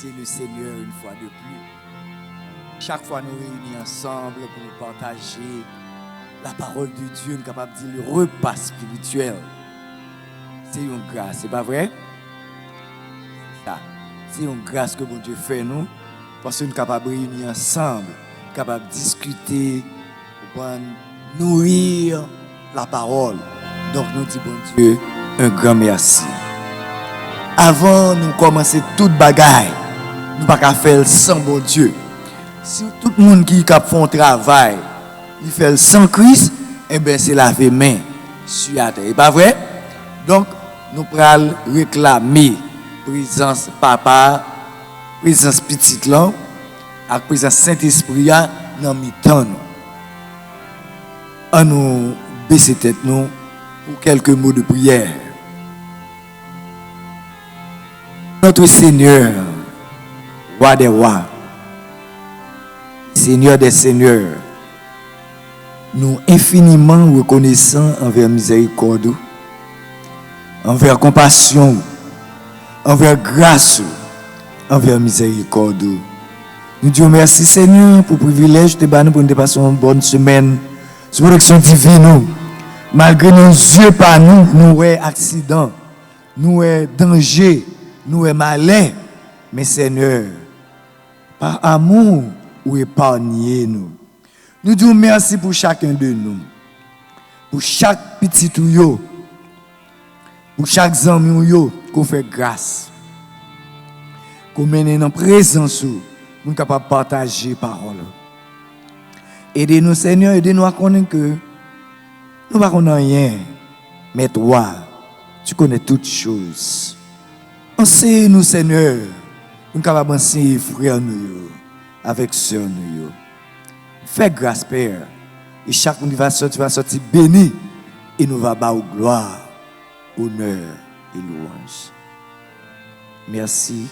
c'est le Seigneur une fois de plus. Chaque fois nous réunis ensemble pour nous partager la parole de Dieu, nous sommes capables de dire le repas spirituel. C'est une grâce, c'est pas vrai? Ça. C'est une grâce que bon Dieu fait nous, parce que nous sommes capables de réunir ensemble, capables de discuter, pour nourrir la parole. Donc nous disons bon Dieu un grand merci. Avant nous commencer toute bagaille, nous ne pouvons pas faire sans bon Dieu. Si tout le monde qui fait un travail, il fait sans Christ, eh bien c'est laver main sur la terre. Pas vrai? Donc nous pourrons réclamer présence papa, présence petite là, avec présence Saint-Esprit dans mi-temps nous. On nous baisser tête nous pour quelques mots de prière. Notre Seigneur, roi des rois, Seigneur des seigneurs, nous infiniment reconnaissants envers miséricorde, envers compassion, envers grâce, envers miséricorde. Nous disons merci Seigneur pour le privilège de nous pour nous passer une bonne semaine, sous protection divine. Malgré nos yeux par nous, nous avons accident, nous avons danger, nous avons malin, mais Seigneur, par amour, ou épargnez nous. Nous disons merci pour chacun de nous, pour chaque petit tuyau, pour chaque ami qu'on fait grâce, qu'on mène en présence, nous sommes capables de partager la parole. Aidez-nous Seigneur, aidez-nous à connaître que nous ne connaissons rien, mais toi, tu connais toutes choses. Enseigne-nous Seigneur, nous sommes capables d'enseigner frères nous, avec sœurs nous. Fais grâce Père, et chaque monde va sortir béni, et nous va bas gloire, honneur et louange. Merci.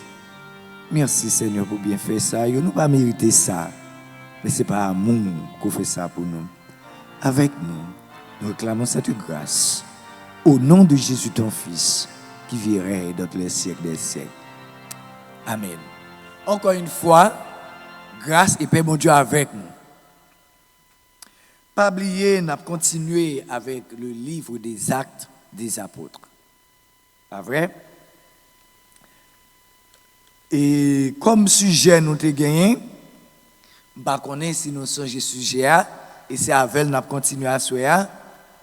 Merci Seigneur pour bien faire ça. Nous ne pas mériter ça. Mais ce n'est pas amour qu'on fait ça pour nous. Avec nous, nous réclamons cette grâce. Au nom de Jésus ton Fils, qui virait dans les siècles des siècles. Amen. Encore une fois, grâce et paix mon Dieu avec nous. Pas oublier, nous avons continué avec le livre des Actes des Apôtres. Pas vrai? Et comme sujet nous avons gagné, je ne sais pas si nous sommes sujet, et c'est avec nous avons continué à soigner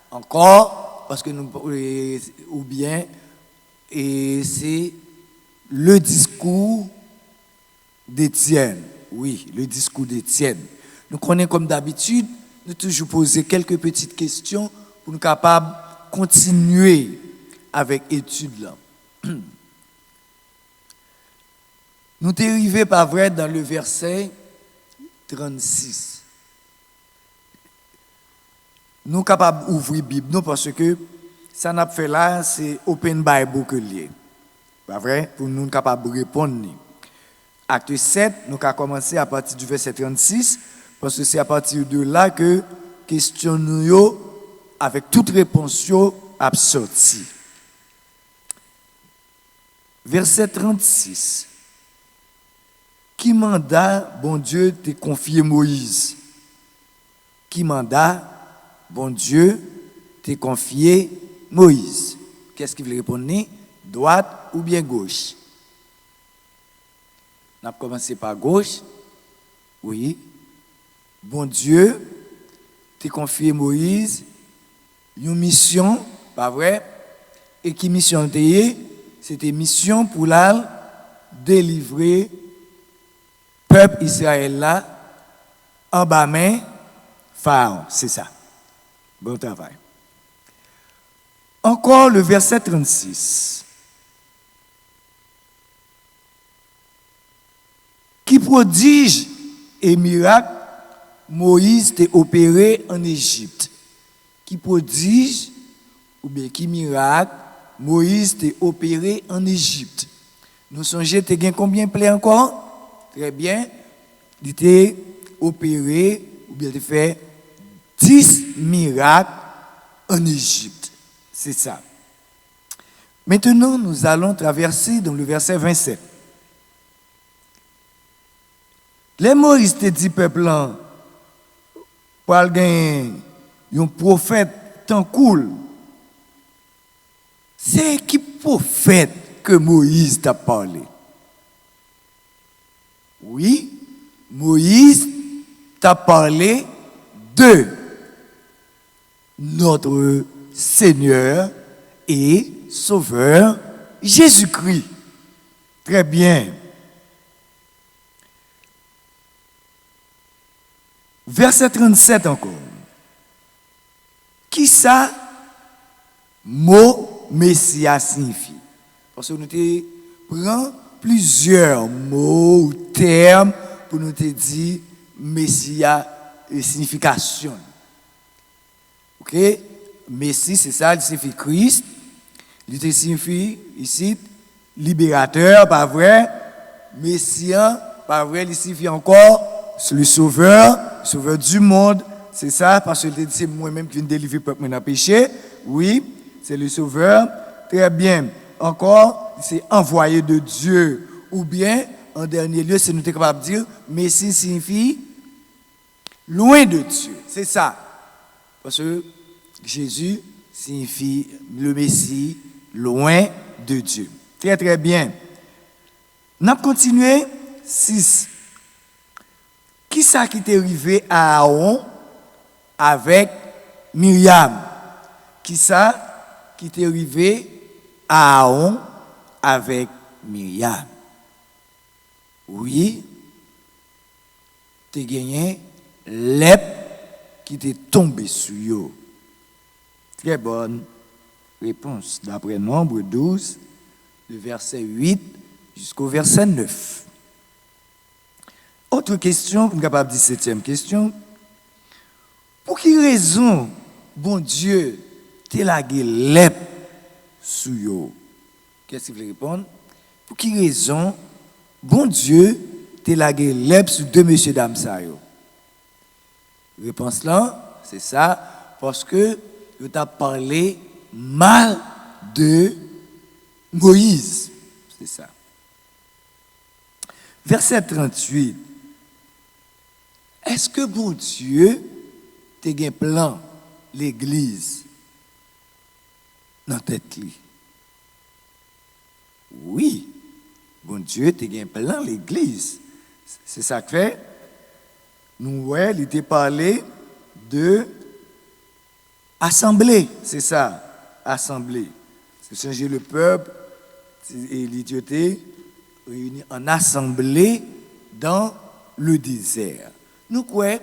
encore, parce que nous, ou bien, et c'est le discours d'Étienne. Oui, le discours d'Étienne. Nous connaissons comme d'habitude, nous toujours poser quelques petites questions pour nous capables de continuer avec l'étude là. Nous sommes arrivés, pas vrai, dans le verset 36. Nous sommes capables d'ouvrir la Bible, nous, parce que ça n'a fait là, c'est Open Bible que lié. Pas vrai? Pour nous capables de répondre. Acte 7, nous avons commencé à partir du verset 36, parce que c'est à partir de là que question nous, avec toute réponse, a sorti. Verset 36. Qui mandat, bon Dieu, t'a confié Moïse? Qui mandat, bon Dieu, t'a confié Moïse? Qu'est-ce qu'il veut répondre? Droite ou bien gauche? On a commencé par gauche. Oui. Bon Dieu, t'a confié Moïse une mission, pas vrai? Et qui mission t'est? C'était mission pour la délivrer peuple Israël là en bas main Pharaon, c'est ça. Bon travail. Encore le verset 36. Qui prodige et miracle Moïse t'a opéré en Égypte? Qui prodige ou bien qui miracle Moïse t'a opéré en Égypte? Nous songez t'es gain combien de plaies encore? Très bien. Il t'a opéré ou bien il fait 10 miracles en Égypte. C'est ça. Maintenant, nous allons traverser dans le verset 27. Les Moïse te dit peuple là, pour gagner un prophète tant cool. C'est qui prophète que Moïse t'a parlé? Oui, Moïse t'a parlé de notre Seigneur et Sauveur Jésus-Christ. Très bien. Verset 37 encore. Qui ça mot Messia signifie? Parce que nous prenons plusieurs mots ou termes pour nous te dire Messia et signification. Ok? Messie, c'est ça, il signifie Christ. Il te signifie ici libérateur, pas vrai? Messian, pas vrai? Il signifie encore le sauveur du monde. C'est ça, parce que c'est moi-même qui viens délivrer le peuple de péché. Oui, c'est le sauveur. Très bien. Encore, c'est envoyé de Dieu. Ou bien, en dernier lieu, c'est nous capable de dire, Messie signifie loin de Dieu. C'est ça. Parce que Jésus signifie le Messie loin de Dieu. Très très bien. On a continué 6. Qui ça qui est arrivé à Aaron avec Myriam? Qui ça qui est arrivé à Aaron avec Myriam? Oui, tu as gagné l'ép qui t'est tombé sur eux. Très bonne réponse. D'après Nombre 12, du verset 8 jusqu'au verset 9. Autre question, pour capable 17e question. Pour quelle raison, bon Dieu, t'es lagué l'ép sur eux? Qu'est-ce qu'il veut répondre? Pour quelle raison, bon Dieu, t'es lagué l'ép sur deux messieurs dames ça yo? Réponse là, c'est ça, parce que je t'ai parlé mal de Moïse. C'est ça. Verset 38. Est-ce que bon Dieu t'a un plan l'église dans tête li? Oui. Bon Dieu t'a un plan l'église. C'est ça que fait. Nous, ouais, il était parlé de assemblée, c'est ça, assemblée. C'est changer le peuple et l'idioté réunis en assemblée dans le désert. Nous, quoi,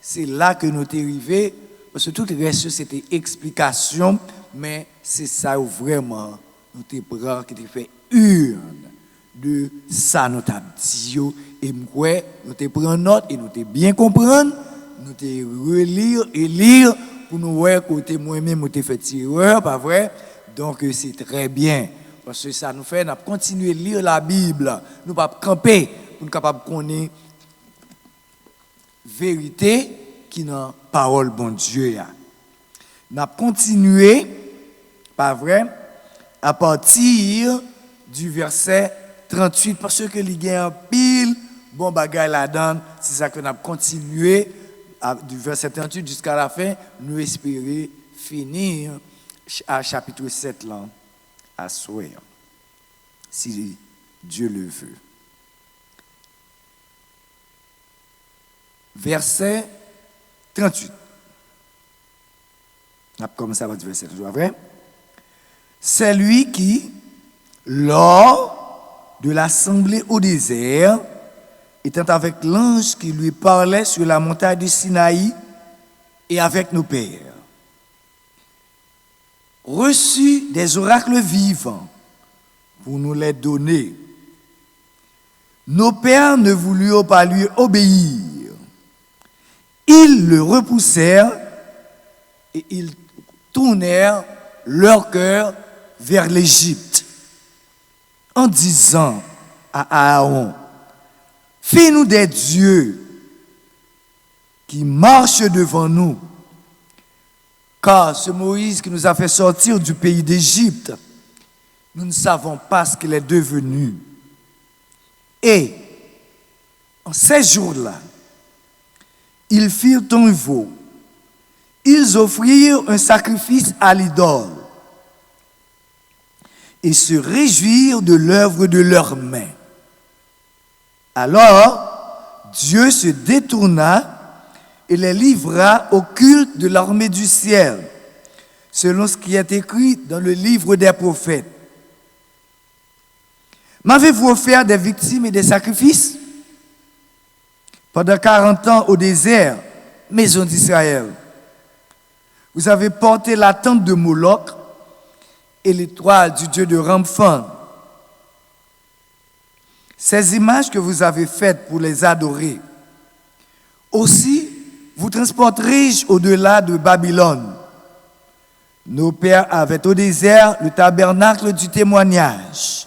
c'est là que nous sommes arrivés, parce que tout le reste, c'était explication, mais c'est ça où vraiment nous te prend, qui te fait urne de ça, nous t'avons dit, et nous te prenons note, et nous te bien comprendre, nous te relire et lire, pour nous voir côté moi-même, nous te fait tireur, pas vrai? Donc c'est très bien, parce que ça nous fait, nous continuer à lire la Bible, nous pas camper, pour nous capables de connaître vérité qui dans la parole bon Dieu. Nous continuer, pas vrai, à partir du verset 38, parce que il y a un pile bon bagay là-dedans, c'est ça que nous avons continué du verset 38 jusqu'à la fin, nous espérons finir à chapitre 7 là, à soir, si Dieu le veut. Verset 38. On a commencé avec le verset 38, vrai? C'est lui qui, lors de l'assemblée au désert, étant avec l'ange qui lui parlait sur la montagne du Sinaï et avec nos pères, reçut des oracles vivants pour nous les donner. Nos pères ne voulurent pas lui obéir. Ils le repoussèrent et ils tournèrent leur cœur vers l'Égypte en disant à Aaron, fais-nous des dieux qui marchent devant nous, car ce Moïse qui nous a fait sortir du pays d'Égypte, nous ne savons pas ce qu'il est devenu. Et En ces jours-là, ils firent un veau. Ils offrirent un sacrifice à l'idole et se réjouirent de l'œuvre de leurs mains. Alors, Dieu se détourna et les livra au culte de l'armée du ciel, selon ce qui est écrit dans le livre des prophètes. M'avez-vous offert des victimes et des sacrifices? Pendant 40 ans au désert, maison d'Israël, vous avez porté la tente de Moloch et l'étoile du dieu de Ramphan. Ces images que vous avez faites pour les adorer. Aussi, vous transporterai-je au-delà de Babylone. Nos pères avaient au désert le tabernacle du témoignage,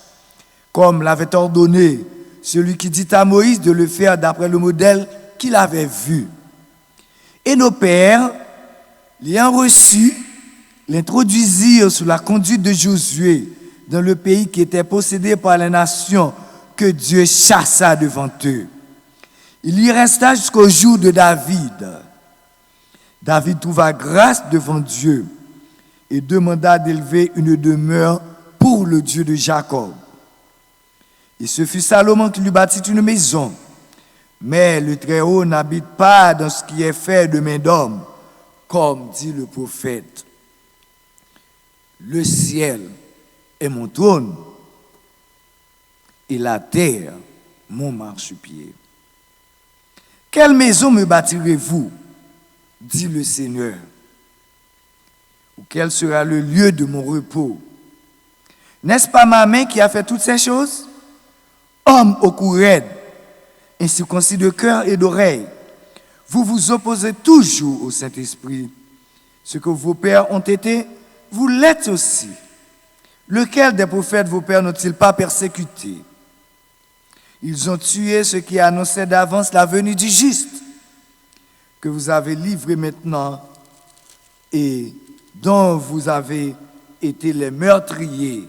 comme l'avait ordonné celui qui dit à Moïse de le faire d'après le modèle qu'il avait vu. Et nos pères, l'ayant reçu, l'introduisirent sous la conduite de Josué dans le pays qui était possédé par les nations que Dieu chassa devant eux. Il y resta jusqu'au jour de David. David trouva grâce devant Dieu et demanda d'élever une demeure pour le Dieu de Jacob. Et ce fut Salomon qui lui bâtit une maison. Mais le Très-Haut n'habite pas dans ce qui est fait de main d'homme, comme dit le prophète. Le ciel est mon trône et la terre mon marchepied. Quelle maison me bâtirez-vous, dit le Seigneur, ou quel sera le lieu de mon repos? N'est-ce pas ma main qui a fait toutes ces choses? Homme au cou raide, incirconcis de cœur et d'oreille, vous vous opposez toujours au Saint-Esprit. Ce que vos pères ont été, vous l'êtes aussi. Lequel des prophètes vos pères n'ont-ils pas persécuté? Ils ont tué ceux qui annonçaient d'avance la venue du juste, que vous avez livré maintenant et dont vous avez été les meurtriers.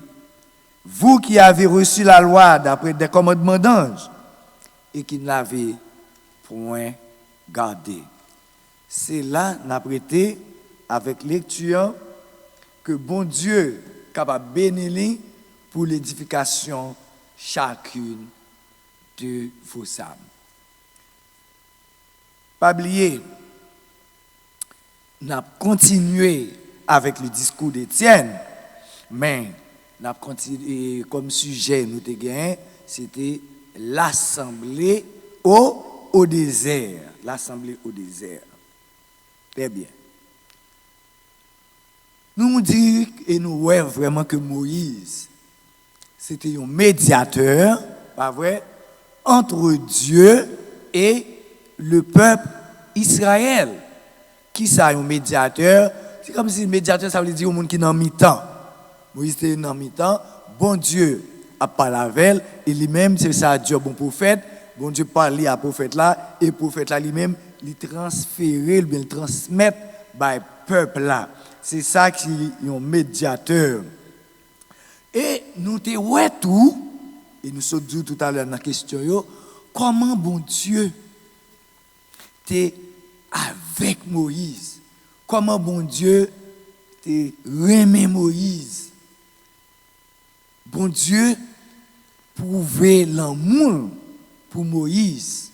Vous qui avez reçu la loi d'après des commandements d'anges et qui ne l'avez point gardé. C'est là, n'a prêté avec lecture que bon Dieu capable de bénir pour l'édification chacune de vos âmes. Pas oublier, n'a continué avec le discours d'Étienne, mais n'a continué comme sujet nous avons, c'était l'assemblée au désert. L'assemblée au désert. Très bien. Nous disons et nous voyons vraiment que Moïse, c'était un médiateur, pas vrai, entre Dieu et le peuple Israël. Qui ça, un médiateur? C'est comme si le médiateur, ça veut dire au monde qui est en mi-temps. Moïse était en mi-temps, bon Dieu a parlé avec elle, et lui-même, c'est ça, Dieu, bon prophète, bon Dieu parle à prophète là, et prophète là lui-même, il transférer, il transmettre par peuple là. C'est ça qui est un médiateur. Et nous te ouais tout, et nous sommes dit tout à l'heure dans la question, comment bon Dieu t'es avec Moïse? Comment bon Dieu t'es remet Moïse? Bon Dieu prouvait l'amour pour Moïse.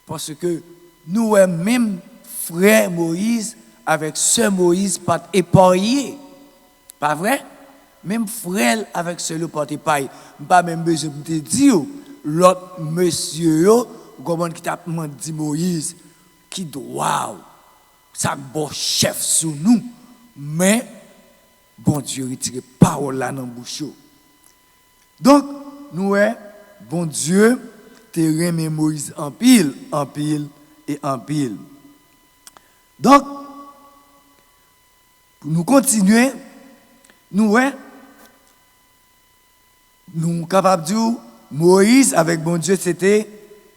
Parce que nous, même frère Moïse, avec sœur Moïse, pas épargné. Pas vrai? Même frère avec sœur pas épargné. Pas même besoin de te dire, l'autre monsieur, comment qui t'a dit Moïse, qui doit, ça bon chef sous nous. Mais, bon Dieu retire parole là dans bouche. Donc, nous, bon Dieu, te remet Moïse en pile et en pile. Donc, pour nous continuer, nous capables de dire, Moïse avec bon Dieu, c'était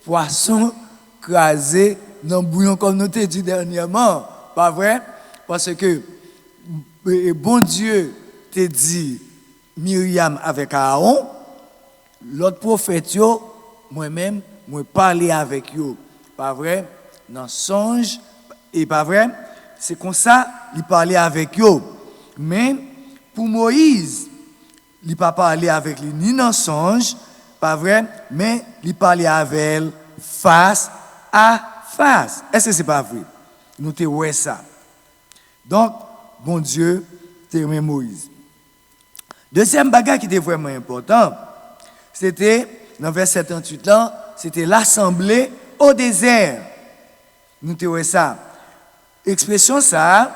poisson crasé dans le bouillon comme nous t'ai dit dernièrement. Pas vrai? Parce que bon Dieu t'a dit Myriam avec Aaron, l'autre prophète, moi-même, moi parler avec eux. Pas vrai? Dans songe, et pas vrai? C'est comme ça, il parlait avec eux. Mais pour Moïse, il pas parlé avec lui ni dans songe, pas vrai? Mais il parlait avec elle face à face. Est-ce que c'est pas vrai? Nous te ouais ça. Donc, bon Dieu, t'es Moïse. Deuxième bagage qui était vraiment important, c'était, dans verset 38 là, c'était l'assemblée au désert. Nous te ouais ça. Expression ça,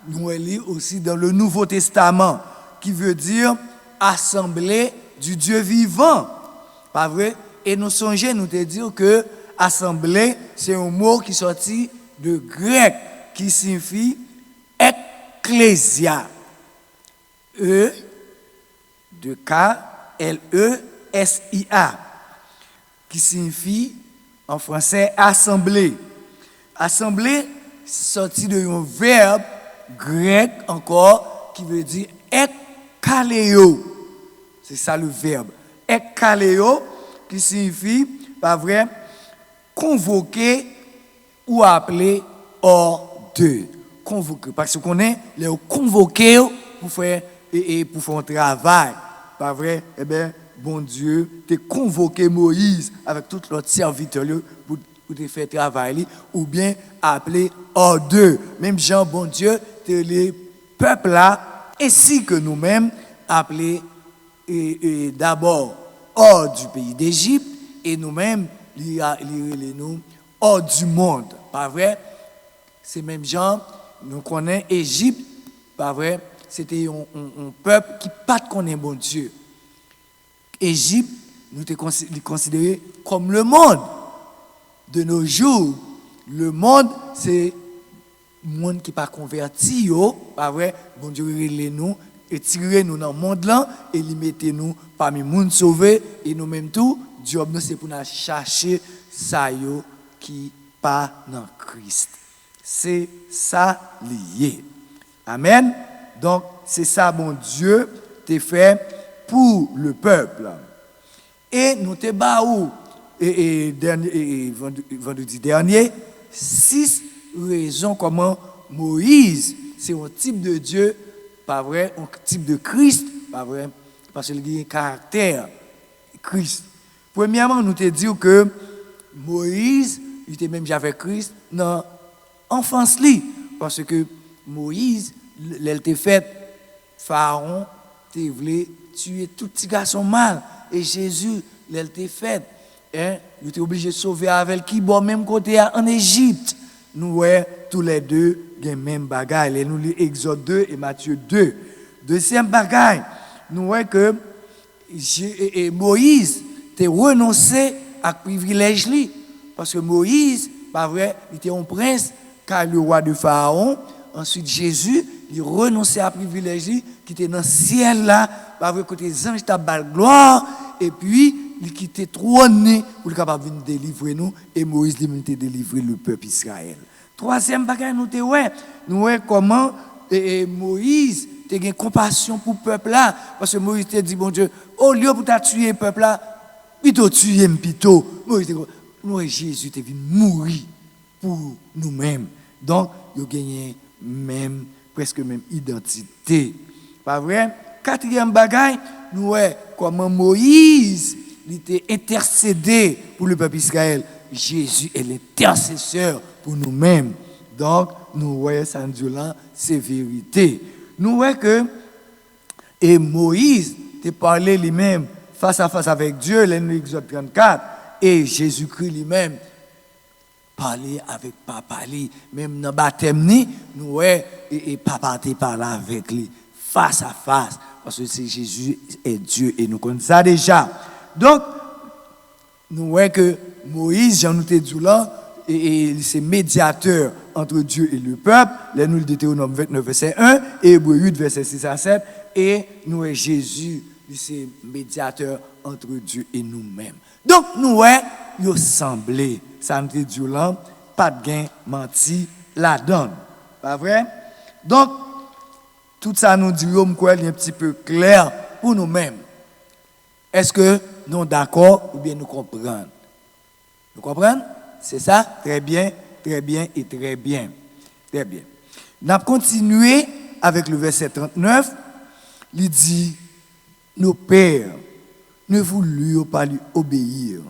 nous lit aussi dans le Nouveau Testament, qui veut dire assemblée du Dieu vivant. Pas vrai? Et nous songeons, nous te dire que assemblée, c'est un mot qui sortit de grec, qui signifie ecclésia. E de K-L-E-S-I-A, qui signifie en français assemblée. Assemblée, sorti de un verbe grec encore qui veut dire ekkaleo. C'est ça le verbe. Ekkaleo qui signifie, pas vrai, convoquer ou appeler hors d'eux. Convoquer. Parce qu'on est les convoqués pour faire un travail. Pas vrai? Eh bien, bon Dieu, t'es convoqué Moïse avec tout l'autre serviteur pour te faire travailler ou bien appeler hors d'eux. Même Jean, bon Dieu, t'es les peuples là, ainsi que nous-mêmes, appelés d'abord hors du pays d'Égypte et nous-mêmes, nous hors du monde. Pas vrai? C'est même Jean, nous connaissons Égypte, pas vrai? C'était un peuple qui pas connaît bon Dieu. Égypte, nous te considéré comme le monde. De nos jours, le monde, c'est le monde qui pas converti, pas vrai? Bon Dieu, nous et tirer nous dans le monde là et les mettre nous parmi les monde sauvés et nous même tout, Dieu nous c'est pour nous chercher ça yo qui pas dans Christ. C'est ça lié. Amen. Donc, c'est ça, bon Dieu, t'es fait pour le peuple. Et nous te baou, vendredi dernier, 6 raisons comment Moïse, c'est un type de Dieu, pas vrai, un type de Christ, pas vrai, parce qu'il a un caractère Christ. Premièrement, nous te dit que Moïse, il était même avec Christ dans l'enfance, parce que Moïse, elle t'a fait, Pharaon, t'a voulu tuer tout petit garçon mal. Et Jésus, elle t'a fait, il était obligé de sauver avec qui, bon, même côté en Égypte. Nous, ouais, tous les deux, les même bagaille. Nous lisons Exode 2 et Matthieu 2. Deuxième bagaille, nous voyons que Moïse t'a renoncé à privilège. Parce que Moïse, pas vrai, il était un prince, car le roi de Pharaon. Ensuite, Jésus, il renonçait à privilège qui était dans le ciel là, pas vrai, côté les anges tabal gloire, et puis il quittait trône pour être capable de délivrer nous, et Moïse lui a délivré le peuple Israël. Troisième bagage, nous voyons comment Moïse a eu compassion pour le peuple là, parce que Moïse a dit, bon Dieu, au lieu pour tuer le peuple là, plutôt tuer plutôt. Moïse a dit, nous, Jésus est venu mourir pour nous-mêmes. Donc, il a gagné presque même identité. Pas vrai? Quatrième bagaille, nous voyons comment Moïse il était intercédé pour le peuple Israël. Jésus est l'intercesseur pour nous-mêmes. Donc, nous voyons ça là, c'est vérité. Nous voyons que Moïse a parlé lui-même face à face avec Dieu, l'Exode 34, et Jésus-Christ lui-même parler avec papa, même dans le baptême, nous voyons et papa te parle avec lui, face à face, parce que c'est Jésus est Dieu, et nous connaissons ça déjà. Donc, nous voyons que Moïse, Jean nous dit là, et c'est médiateur entre Dieu et le peuple, les nous le Deutéronome 29, verset 1, et Hébreux 8, verset 6 à 7, et nous voyons Jésus, c'est médiateur entre Dieu et nous-mêmes. Donc, nous voyons, il semblait, ça nous dit là, pas de gain, menti, la donne. Pas vrai? Donc, tout ça nous dit, il est un petit peu clair pour nous-mêmes. Est-ce que nous sommes d'accord ou bien nous comprenons? Vous comprenez? C'est ça? Très bien et très bien. Très bien. Nous avons continué avec le verset 39. Il dit, nos pères ne voulurent pas lui obéir.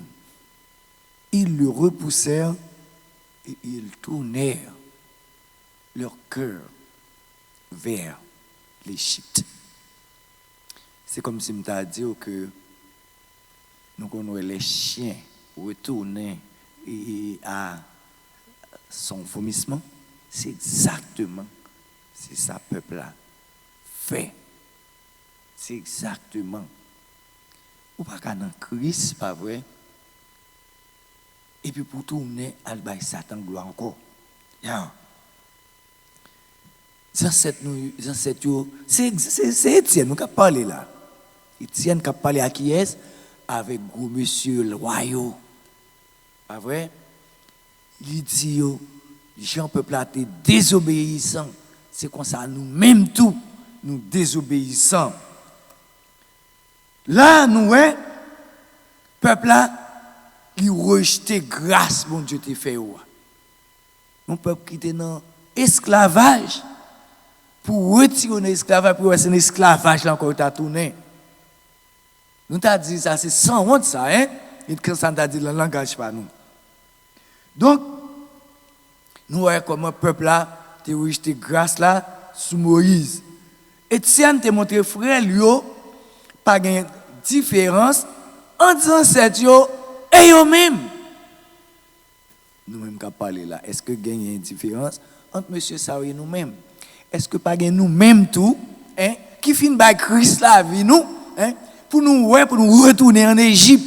Ils le repoussèrent et ils tournèrent leur cœur vers l'Égypte. C'est comme si je t'ai dit que nous connaissons les chiens retourner à son vomissement. C'est exactement c'est ça peuple là fait. C'est exactement. Ou pas qu'à dans Christ, pas vrai? Et puis pour tourner à Satan gloire encore. C'est Étienne nous qui parlé là. Étienne qui a parlé à qui est avec gros monsieur le royaume. Pas vrai? Il dit Jean peuple a été désobéissant. C'est comme ça nous-mêmes tout nous désobéissons. Là nous peuple là il rejeté grâce bon Dieu t'a fait. Mon peuple qui était dans esclavage pour retirer l'esclavage pour c'est l'esclavage là encore t'a tourné. Nous t'a dit ça c'est sans honte ça hein et que ça t'a dit le langage pas nous. Donc nous voyons comment le peuple là t'a rejeté grâce là sous Moïse. Étienne t'a montré frère lui pas de différence entre ancêtres et eux-mêmes. Nous-mêmes qui parlons là, est-ce que il y a une différence entre M. Saoui et nous-mêmes? Est-ce que pas nous-mêmes tout, hein, qui finit par Christ la vie nous, hein, pour nous retourner en Égypte,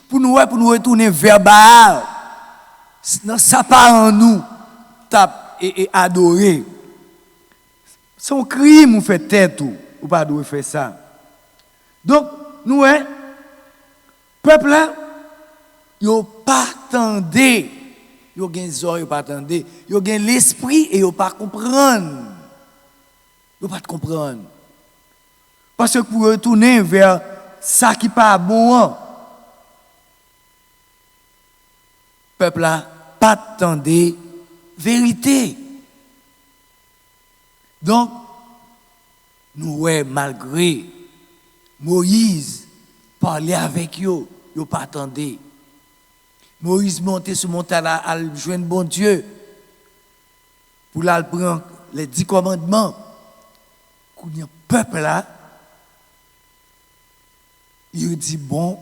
pour nous retourner vers Baal, ça part en nous, tape et adorer. C'est un crime ou fait tête ou pas doit faire ça. Donc nous peuple là yo pas attendé, yo gen zor yo pas attendé, yo gen l'esprit et yo pas comprendre. Yo pas comprendre. Parce que pour retourner vers ça qui pas bon, peuple là pas attendé vérité. Donc nous malgré Moïse parlait avec eux, ils pas attendé. Moïse montait sur montagne à joindre bon Dieu pour la prendre les 10 commandements. Quand il y a un peuple là, il dit bon,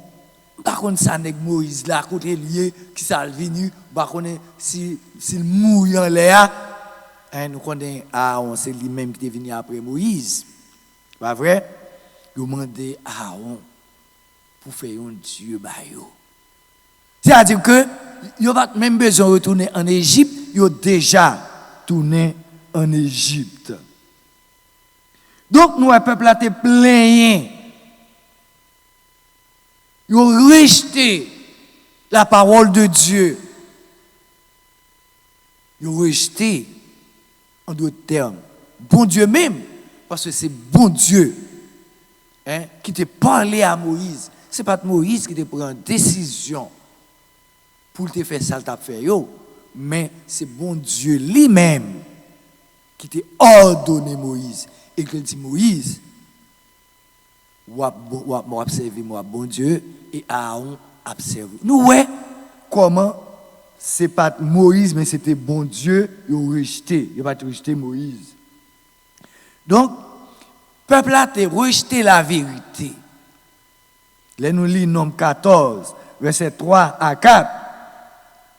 par contre ça n'est que Moïse là, côté lié qui ça venu, par contre s'il mouille en l'air, nous connaissons Aaron, c'est lui-même qui est venu après Moïse. Pas vrai? Il a demandé à Aaron pour faire un Dieu bayo. C'est-à-dire que il n'a pas même besoin de retourner en Égypte, il a déjà tourné en Égypte. Donc nous, le peuple a été plaigné. Ils ont rejeté la parole de Dieu. Ils ont rejeté, en d'autres termes, bon Dieu même, parce que c'est bon Dieu qui t'a parlé à Moïse. Ce n'est pas Moïse qui t'a pris une décision pour te faire ça, t'a fait, mais c'est bon Dieu lui-même qui t'a ordonné Moïse. Et qu'il dit Moïse, observe moi bon Dieu, et Aaron observe. Nous voyons comment c'est pas Moïse, mais c'était bon Dieu, il a rejeté. Il n'a pas rejeté Moïse. Donc, le peuple a rejeté la vérité. Là, nous lisons Nombre 14, verset 3 à 4.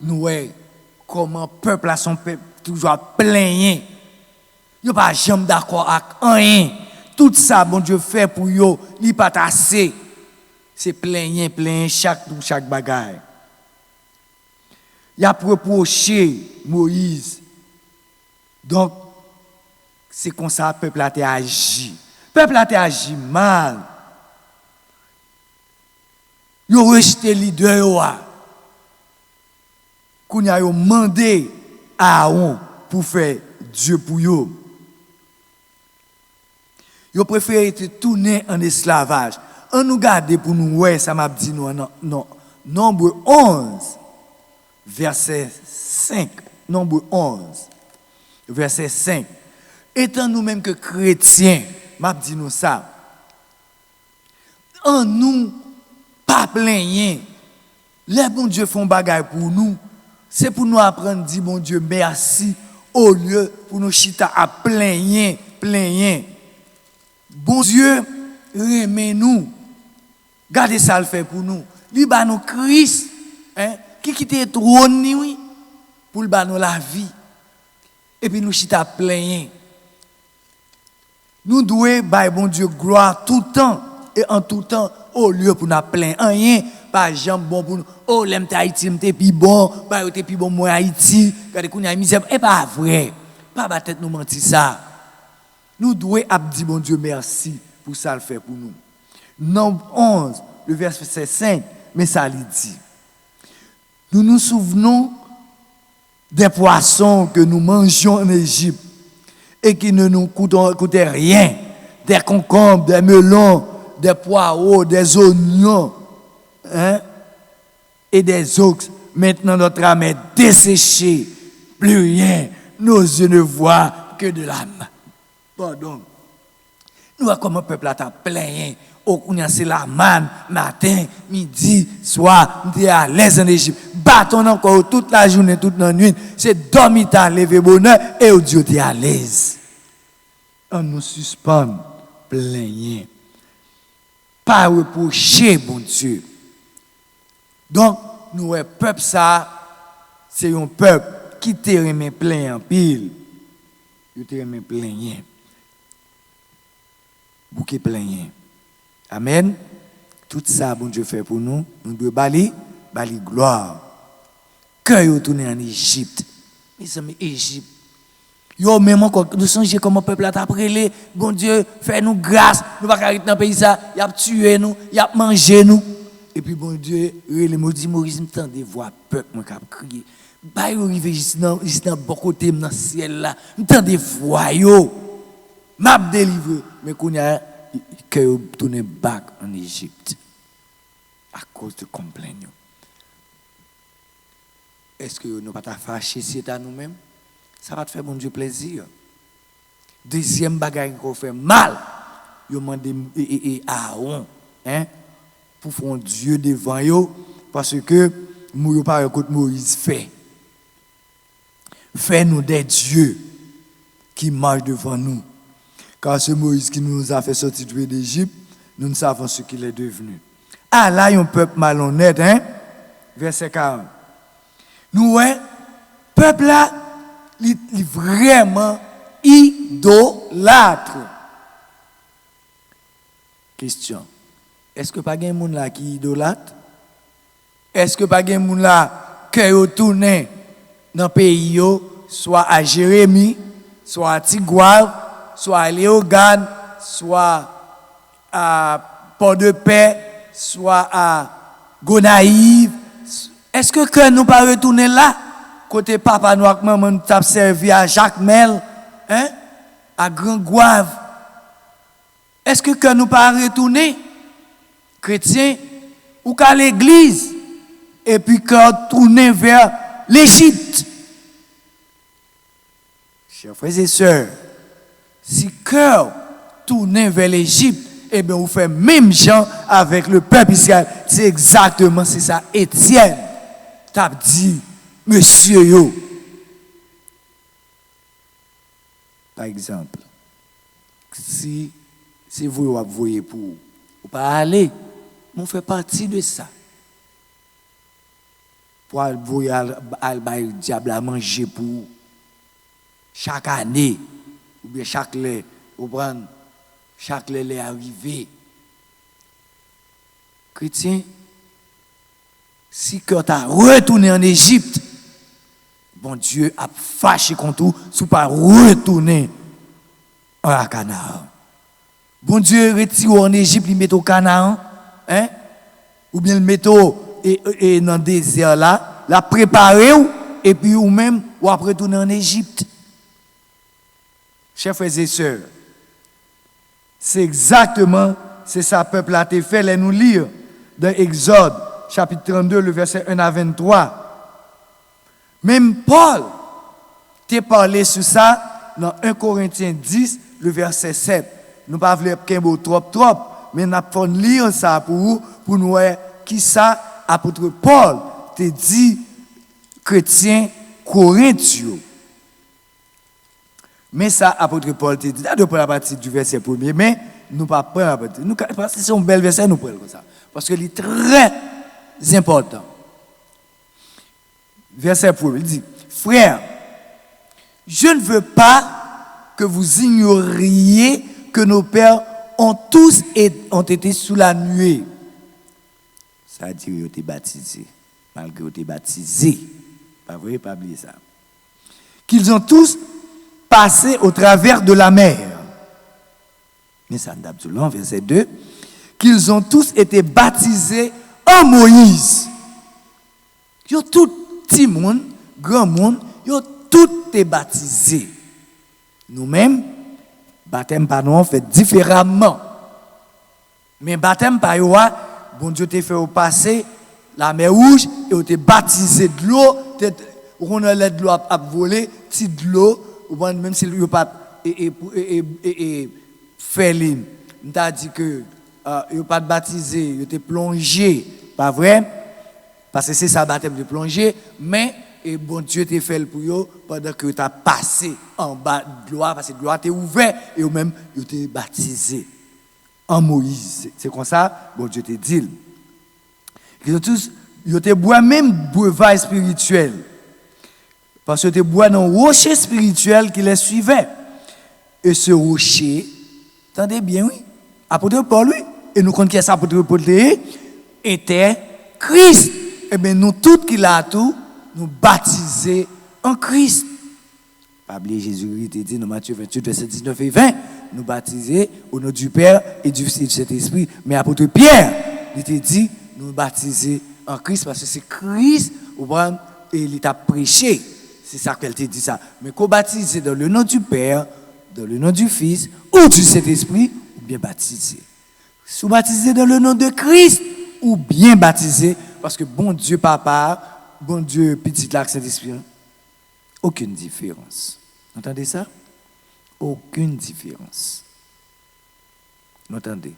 Nous voyons comment le peuple a son peuple toujours plaigné. Il n'a pas jamais d'accord avec rien. Tout ça, bon Dieu fait pour eux, il n'est pas assez. C'est plaigner chaque bagaille. Il a reproché Moïse. Donc, c'est comme ça que le peuple a agi. Le peuple a agi mal. Il a rejeté le leader. Il a demandé à Aaron pour faire Dieu pour eux. Il a préféré tourner en esclavage. On nous garde pour nous, ouais, ça m'a dit nous, non, Nombre 11. verset 5, nombre 11, verset 5. Étant nous-mêmes que chrétiens, m'a dit nous ça, en nous, pas plaigner. Les bon Dieu font bagaille pour nous. C'est pour nous apprendre à dire bon Dieu merci au lieu pour nous chita à plaigner. Bon Dieu, remet nous. Gardez ça le fait pour nous. Lui ba nous Christ, qui quitte trône oui, pour le ba nous la vie. Et puis nous chita plaigner. Nous devons ba bon Dieu gloire tout le temps et en tout temps au lieu pour nous plaindre rien. Pas jambe bon pour nous. Oh, l'aime Haïti, m'te pi bon, bah yo te pi bon moi Haïti, quand qu'on y a misère, et pas vrai. Pas ba tête nous mentir ça. Nous devons dire bon Dieu merci pour ça le fait pour nous. Nombre 11, le verset 5, mais ça lui dit. Nous nous souvenons des poissons que nous mangions en Égypte et qui ne nous coûtaient rien, des concombres, des melons, des poireaux, des oignons. Et des ox. Maintenant, notre âme est desséchée. Plus rien. Nos yeux ne voient que de l'âme. Pardon. Nous voyons comment le peuple a plein. C'est la manne, matin, midi, soir. Nous sommes à l'aise en Égypte. Battons encore toute la journée, toute la nuit. C'est dormir, lever bonheur. Et Dieu est à l'aise. On nous suspend. Plein. Pas reprocher, bon Dieu. Donc, nous, le peuple, ça, c'est un peuple qui te remet plein en pile. Il te remet plein. Bouquet plein. Amen. Tout ça, bon Dieu fait pour nous. Nous devons bali gloire. Quand nous tournons en Égypte, mes amis, Égypte. Yo, même encore, nous songeons comment le peuple a appelé. Bon Dieu, fais-nous grâce. Nous ne pouvons pas rester dans le pays, ça. Il a tué nous, il a mangé nous. Et puis, bon Dieu, les mots dit Maurice, me tendez voix peuple, moi, qui a crié. Bah, yo, arrivé juste dans bon côté, dans le ciel là. Me tendez voix, yo. M'a délivré. Mais qu'on y a, que yo tourné back en Égypte. À cause de complaints. Est-ce que nous ne pas fâcher si c'est à nous-mêmes? Ça va te faire bon Dieu plaisir. Deuxième bagaille qu'on fait mal, yo mandé Aaron, pour faire Dieu devant yo, parce que nous pas écoute Moïse fait. Fais-nous des dieux qui marchent devant nous. Car c'est Moïse qui nous a fait sortir d'Égypte, nous ne savons ce qu'il est devenu. Ah là, il y a un peuple malhonnête, verset 40. Nous, peuple là, il est vraiment idolâtre. Question. Est-ce que pas de monde là qui idolâtre? Est-ce que pas de monde là qui retourne dans le pays, soit à Jérémie, soit à Tigouave, soit à Léogane, soit à Port-de-Paix, soit à Gonaïve? Est-ce que nous pas retourner là? Côté papa, nous maman t'a servi à Jacques Mel, à Grand Gouave. Est-ce que nous pas retourner, chrétiens, ou qu'à l'église, et puis que tourner vers l'Égypte? Chers frères et sœurs, si cœur tourne vers l'Égypte, eh bien, vous faites même gens avec le peuple Israël. C'est exactement ça. Étienne t'a dit, monsieur yo. Par exemple, si vous voyez pour pas aller, on fait partie de ça. Pour aller al diable à manger pour chaque année, ou bien chaque lait, ou prendre chaque lait arrivé. Chrétien, si quand tu as retourné en Égypte, bon Dieu a fâché contre vous, si vous pas retourner en Canaan. Bon Dieu retire en Égypte, il met au Canaan, ou bien le met dans le désert là, la préparer, et puis ou même, ou après retourner en Égypte. Chers frères et sœurs, c'est exactement, c'est ça peuple a été fait, nous lire dans Exode, chapitre 32, le verset 1 à 23. Même Paul t'a parlé sur ça dans 1 Corinthiens 10, le verset 7. Nous ne pouvons pas trop, mais nous allons lire ça pour nous voir qui ça, apôtre Paul, te dit chrétien corinthiens. Mais ça, apôtre Paul te dit, là, depuis la partie du verset 1er, mais nous ne pouvons pas prendre. Parce que c'est un bel verset, nous prenons comme ça. Parce que il est très important. Verset 1er, il dit, frère, je ne veux pas que vous ignoriez que nos pères ont été sous la nuée. Ça veut dire qu'ils ont été baptisés, malgré qu'ils ont été baptisés. Pas vrai, pas oublier ça. Qu'ils ont tous passé au travers de la mer. Mais ça d'absolument, verset 2. Qu'ils ont tous été baptisés en Moïse. Ils ont tout petit monde, grand monde, ils ont tout été baptisés. Nous-mêmes, baptême par nous, on fait différemment. Mais baptême par nous, bon Dieu t'a fait passer la mer rouge et on t'a baptisé de l'eau, on a l'aide de l'eau à voler, si de l'eau, même si il n'y a pas fait ligne. On t'a dit que il n'y a pas de baptisé, il était plongé, pas vrai? Parce que c'est ça baptême de plongée, mais et bon Dieu t'a fait le pour eux pendant que tu as passé en bas de l'eau, parce que l'eau était ouverte et eux même ils étaient baptisés en Moïse. C'est comme ça, bon Dieu t'a dit. Ils ont tous, ils étaient bois même breuvage spirituel. Parce que ils étaient bois dans un rocher spirituel qui les suivait. Et ce rocher, attendez bien, oui, apôtre Paul, oui, et nous connaissons ça, apôtre Paul était Christ. Et bien nous tous qui l'a tout, nous baptisés en Christ. Pas oublier Jésus qui dit dans Matthieu 28, verset 19 et 20, nous baptisés au nom du Père et du Fils et du Saint-Esprit. Mais apôtre Pierre, il te dit, nous baptisés en Christ parce que c'est Christ et il t'a prêché. C'est ça qu'elle te dit ça. Mais qu'on baptise dans le nom du Père, dans le nom du Fils ou du Saint-Esprit, ou bien baptisé. Si vous baptisez dans le nom de Christ, ou bien baptisé, parce que bon Dieu Papa, bon Dieu Petit Lac Saint-Esprit, aucune différence. Vous entendez ça? Aucune différence. Vous entendez?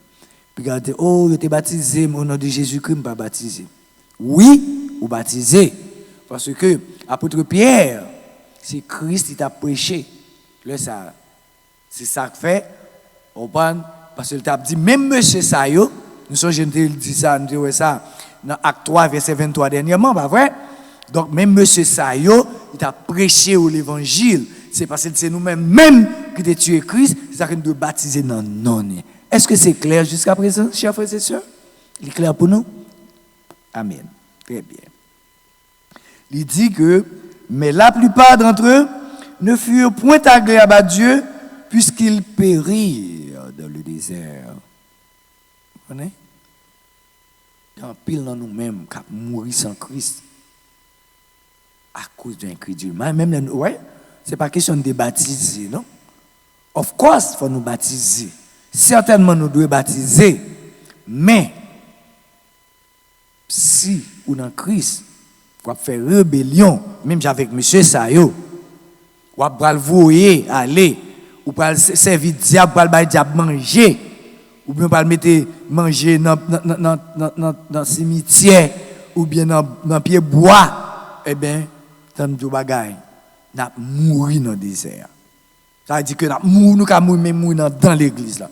Puis regardez, oh, vous êtes baptisé, mais au nom de Jésus-Christ, je ne pas baptisé. Oui, vous baptisez. Parce que, apôtre Pierre, c'est Christ qui t'a prêché. Ça, c'est ça que fait. Parce qu'il t'a dit, même monsieur Sayo, nous sommes je dit ça, nous disons ça, dans Acte 3, verset 23 dernièrement, pas vrai? Donc, même monsieur Sayo, il t'a prêché l'évangile. C'est parce que c'est nous-mêmes, même qui t'es tué Christ, c'est ça que nous devons baptiser dans non. Est-ce que c'est clair jusqu'à présent, chers frères et sœurs? Il est clair pour nous? Amen. Très bien. Il dit que, mais la plupart d'entre eux ne furent point agréables à Dieu, puisqu'ils périrent dans le désert. Vous comprenez? Il y a un pile dans nous-mêmes qui a mouru sans Christ à cause d'un incrédule. Même, ouais, c'est pas question de baptiser, non? Of course, il faut nous baptiser. Certainement, nous devons baptiser. Mais, si ou dans Christ, on va faire rébellion, même avec M. Sayo, on va le voyer, aller, ou va servir diable, pour le diable manger, ou bien on le mettre manger dans le cimetière, ou bien dans le pied bois, eh bien, tant de bagaille, nous allons mourir dans le désert. Ça veut dire que nous allons mourir dans l'église. Là.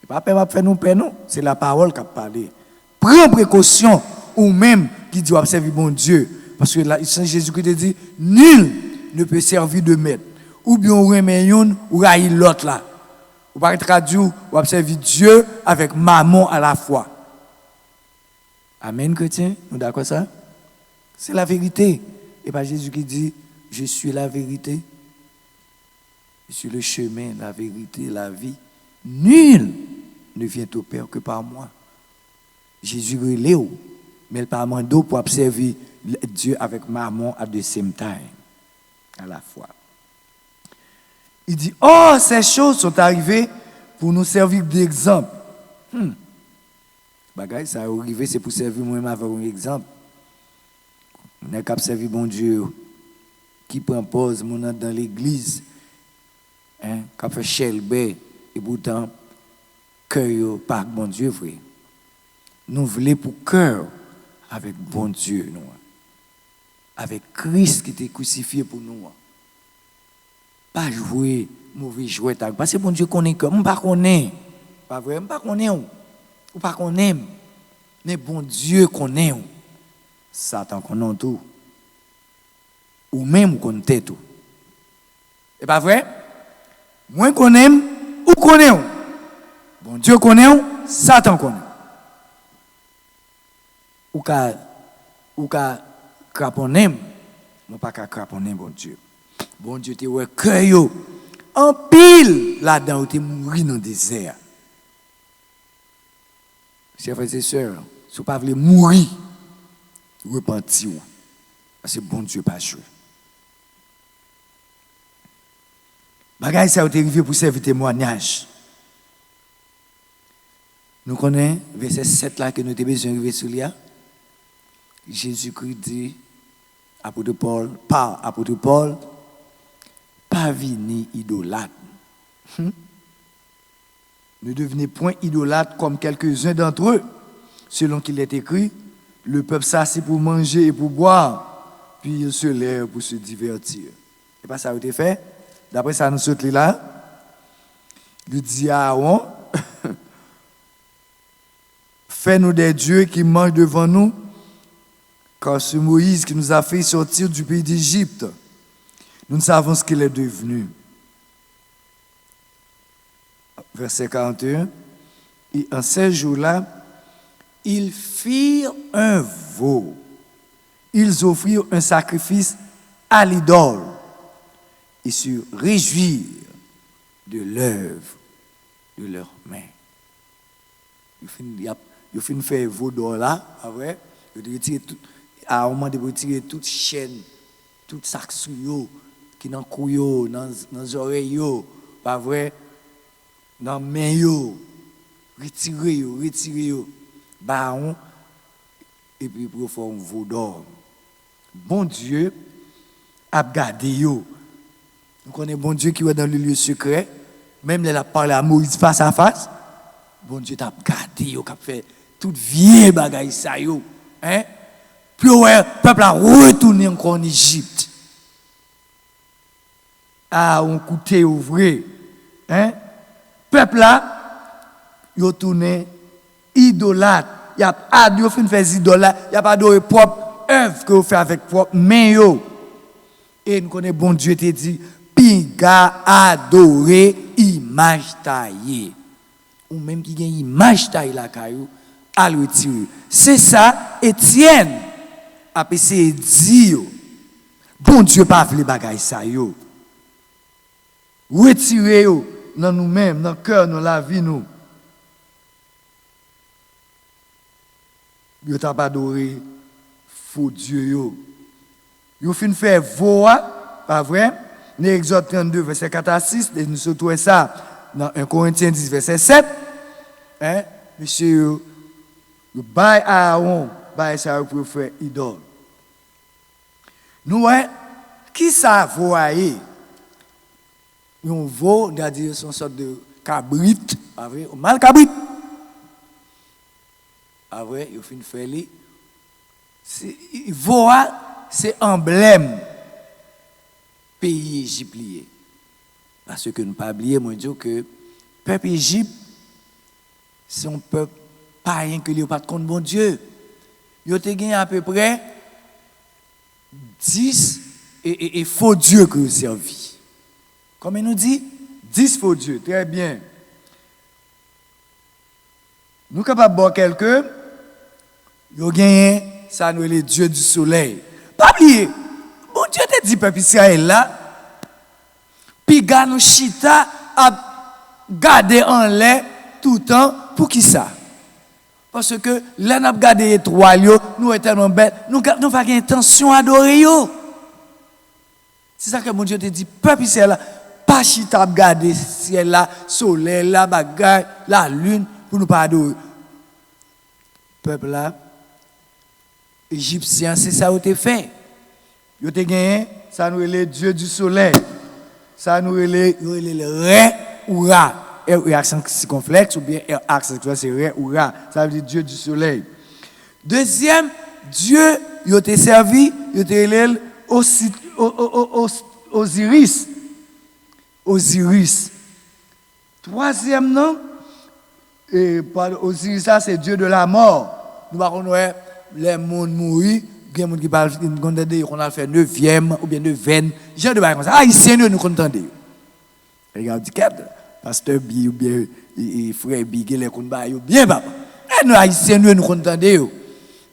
Pas faire nous peur, non. C'est la parole qui a parlé. Prends précaution, ou même qui dit observer bon Dieu. Parce que Jésus-Christ dit, nul ne peut servir de maître. Ou bien on remet une, ou raille l'autre là. Ou pas traduire, ou observer Dieu avec maman à la fois. Amen, chrétien. Nous d'accord ça? C'est la vérité. Et pas Jésus qui dit, je suis la vérité. Je suis le chemin, la vérité, la vie. Nul ne vient au Père que par moi. Jésus est Léo, mais il pas mandé pour observer Dieu avec maman à the same time, à la fois. Il dit, oh, ces choses sont arrivées pour nous servir d'exemple. Bagay, ça arrivé, c'est pour servir moi-même avec un exemple. On n'est qu'à servir bon Dieu, qui prend pause dans l'église, hein, qui fait chelbe, et pourtant, cœur par bon Dieu, vrai. Nous voulons pour cœur avec bon Dieu, nous. Avec Christ qui était crucifié pour nous. Pas jouer mauvais jouet. Parce que bon Dieu connaît que, on pas connaît. Pas vrai, on pas connaît. Ou pas connaît. Mais bon Dieu connaît. Satan connaît tout. Ou même connaît tout. C'est pas vrai? Moi connais ou connaît. Bon Dieu connaît, Satan connaît. Ou ka craponner, non pas ka craponner bon Dieu. Bon Dieu te ouais cœur en pile là-dedans où tu mourir dans le désert. Chers frères et sœurs, si vous ne voulez pas mourir, repentir. Parce que bon Dieu pas joué. Bagay ça a été arrivé pour servir témoignage. Nous connaissons verset 7 là que nous avons besoin d'arriver sur là. Jésus-Christ dit apôtre Paul, pas venir idolâtre. Ne devenez point idolâtre comme quelques-uns d'entre eux, selon qu'il est écrit, le peuple s'assied pour manger et pour boire, puis il se lève pour se divertir. Et pas ça a été fait. D'après ça, nous saute là. Il dit à Aaron, fais-nous des dieux qui mangent devant nous, car c'est Moïse qui nous a fait sortir du pays d'Égypte. Nous ne savons ce qu'il est devenu. Verset 41. Et en ces jours-là, ils firent un veau. Ils offrirent un sacrifice à l'idole et se réjouirent de l'œuvre de leurs mains. Ils finissent faire veau d'or là, après, ils retirent tout, à un moment de retirer toute chaîne, toute sac qui dans couille, dans les oreilles, pas vrai, dans les mains, retirer, baron, et puis pour faire un veau d'or. Bon Dieu a gardé yo. Nous connaissons bon Dieu qui est dans le lieu secret, même il a parlé à Moïse face à face. Bon Dieu t'a gardé yo, qui a fait toute vieille bagaille ça yo, hein? Puis le peuple a retourné encore en Égypte. Ah, on coûtait ouvrir, hein? Peuple là, il a tourné idolâtre. Il y a adoré, il fait idolâtre, il y a pas adoré propre œuvre que vous faites avec propre main yo. Et nous connaissons bon Dieu te dit, piga adorer image taillée. Ou même qui gagne image taillée la caillou, à le retirer. C'est ça, Étienne a essayé de dire, bon Dieu pas fait les bagailles ça yo. Retirer yo dans nous-mêmes, dans le cœur, dans la vie nous. Yo t'a pas adoré faux Dieu yo. Yo fin faire voix, pas vrai? Dans Exode 32 verset 4 à 6, et nous se trouvons ça dans 1 Corinthiens 10 verset 7. Hein? Monsieur yo bail Aaron, bail ça pour faire idole. Nous qui ça voyer? Yon veau, c'est-à-dire son sorte de cabrit, pas vrai? Mal cabrit. Ah vrai, il fin faire li. Voa, c'est emblème pays égyptien. Parce que nous pas oublier, moi dire que peuple Égypte, c'est un peuple païen que lui pas de compte bon Dieu. Il a gagné à peu près 10 et faux dieux que vous servez. Comme il nous dit, 10 faux dieux, très bien. Nous sommes capables de voir quelqu'un, il a gagné, ça nous est le Dieu du soleil. Pas oublier, bon Dieu te dit, peuple Israël là, puis nous chita à garder en l'air tout le temps, pour qui ça? Parce que là, nous avons gardé les étoiles, nous sommes tellement bêtes, nous n'avons pas intention d'adorer. C'est ça que mon Dieu te dit, peuple Israël là, pas chita à garder ciel là, soleil là, bagaille, la lune, pour nous pas adorer. Peuple là, Égyptien, c'est ça qui a été fait. Ils ont gagné ça nous est Dieu du soleil. Ça nous est le Ré ou Ra. R accent circonflexe ou bien R accent c'est Ré ou Ra. Ça veut dire Dieu du soleil. Deuxième, Dieu, il a été servi, il a été Osiris. Osiris. Troisième nom, Osiris, ça c'est Dieu de la mort. Nous avons les mondes mourir. Il y a des gens qui parlent, qu'on a fait 9e ou bien 9e. J'ai de comme ça. Ah, ici, nous contendons. Regardez, pasteur Bi ou bien frère Bi, qui est bien, papa. Et nous, haïtiens, nous contendons.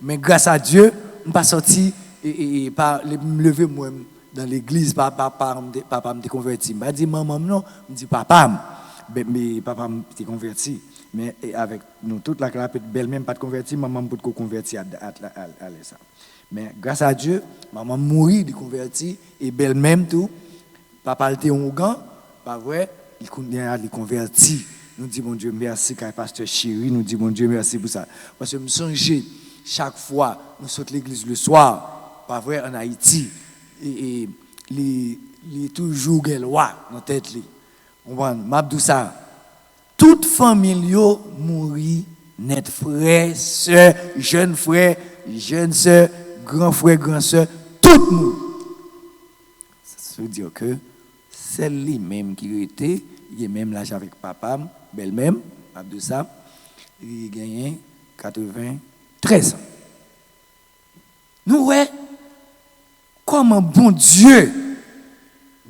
Mais grâce à Dieu, je ne suis pas sorti et pas me lever moi dans l'église. Papa me converti. Je ne dis pas maman, non. Je dis papa. Mais papa me converti. Mais avec nous, toute la classe, belle-même pas de converti, maman peut convertir à ça. Mais grâce à Dieu, maman mourit de converti et belle-même tout. Papa était un gant, pas vrai, il continue à le convertir. Nous disons, bon Dieu, merci, car pasteur chéri, nous disons, bon Dieu, merci pour ça. Parce que me songe, chaque fois, nous sortons l'église le soir, pas vrai, en Haïti, et il est toujours gallois dans la tête. On va m'abdou ça. Toute famille mourit, net frère, soeur, jeune frère, jeune soeur, grand frère, grand soeur, tout le monde. Ça veut dire que c'est lui-même qui était, il est même l'âge avec papa, belle-même, abdou ça, il a gagné 93 ans. Nous, ouais, comment bon Dieu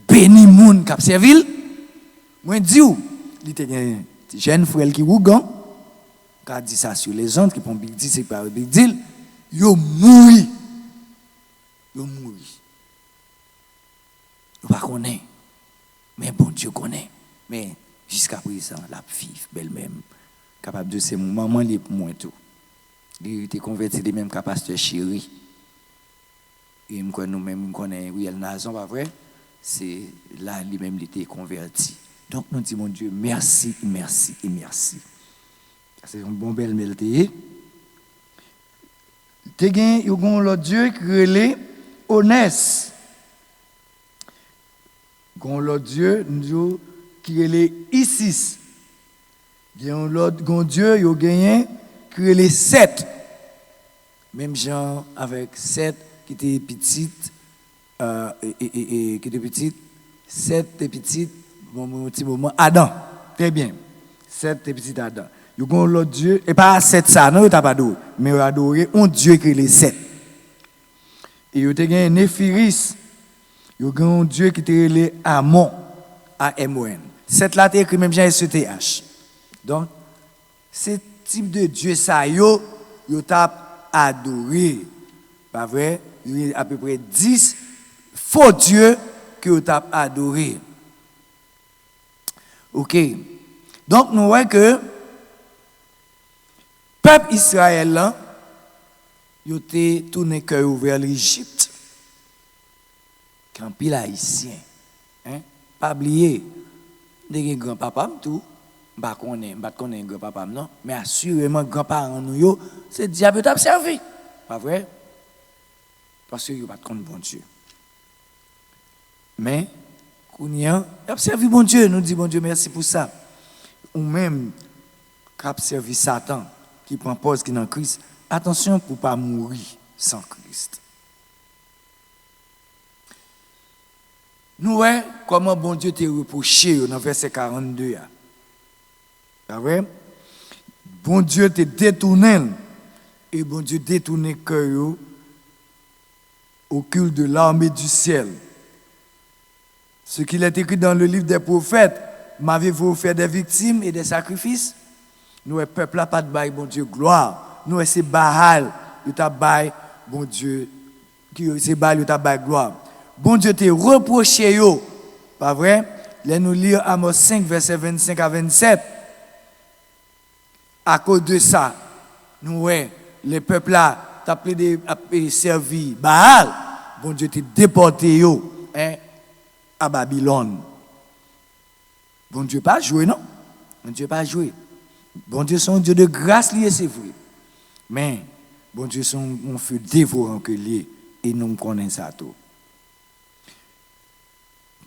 bénit moun k'ap servil, moi dis ou, il était un jeune frère qui ougan, qui a dit ça sur les ondes, qui prend big deal, c'est pas un big deal, yo mouri. Yo mouri. Yo pas connaît, mais bon Dieu connaît. Mais jusqu'à présent, la fille, belle-même, capable de ces moments, les pour moi tout. Il était converti de même qu'à pasteur chéri. Et nous-mêmes, nous connaissons Riel Nazon, pas vrai? C'est là, lui-même, il était converti. Donc, nous disons, mon Dieu, merci, merci et merci. C'est un bon bel melté. Il y a l'autre Dieu qui est honnête. Il y a l'autre Dieu qui est Isis. Il y a l'autre Dieu qui est Seth. Même Jean avec Seth qui était petite, qui était petite, Seth était petite, mon petit moment, Adam. Très bien. Seth était petite Adam. Il y a l'autre Dieu, et pas Seth ça, non, il n'a pas adoré, mais il a adoré un Dieu qui est les Seth. Et il y a un Néphiris, il y a un Dieu qui est les Amon, A-M-O-N. Seth là, il écrit même Jean S-E-T-H. Donc, ce type de Dieu, ça, il t'a adoré. Pas vrai? Il y a à peu près 10 faux dieux que vous avez adorés. Ok. Donc, nous voyons que le peuple Israël, il a tourné cœur vers l'Égypte. Quand il est haïtien. Hein? Pas oublier. Il y a un grand-papa, tout. Je ne connais pas grand-papa, non. Mais assurément, grand-parents, c'est diable qui a servi. Pas vrai? Parce qu'il n'y a pas de compte bon Dieu. Mais, il a servi bon Dieu. Nous disons bon Dieu, merci pour ça. Ou même, qui a servi Satan, qui prend pause, qui est dans Christ. Attention pour ne pas mourir sans Christ. Nous voyons comment bon Dieu t'a reproché dans verset 42. C'est vrai? Bon Dieu t'a détourné. Et bon Dieu détourné le cœur au culte de l'armée du ciel. Ce qu'il est écrit dans le livre des prophètes, m'avez-vous offert des victimes et des sacrifices? Nous, le peuple n'a pas de bail, bon Dieu, gloire. Nous, c'est Baal, il t'a bail, bon Dieu, c'est Baal, il t'a bail, gloire. Bon Dieu t'a reproché, pas vrai? Là, nous lisons Amos 5, versets 25 à 27. À cause de ça, nous, ouais, les peuples là, t'as servi Baal, bon Dieu t'a déporté à Babylone. Bon Dieu pas joué, non? Bon Dieu pas joué. Bon Dieu son Dieu de grâce lié, c'est vrai. Mais bon Dieu son un feu dévorant que lié et nous connaissons ça tout.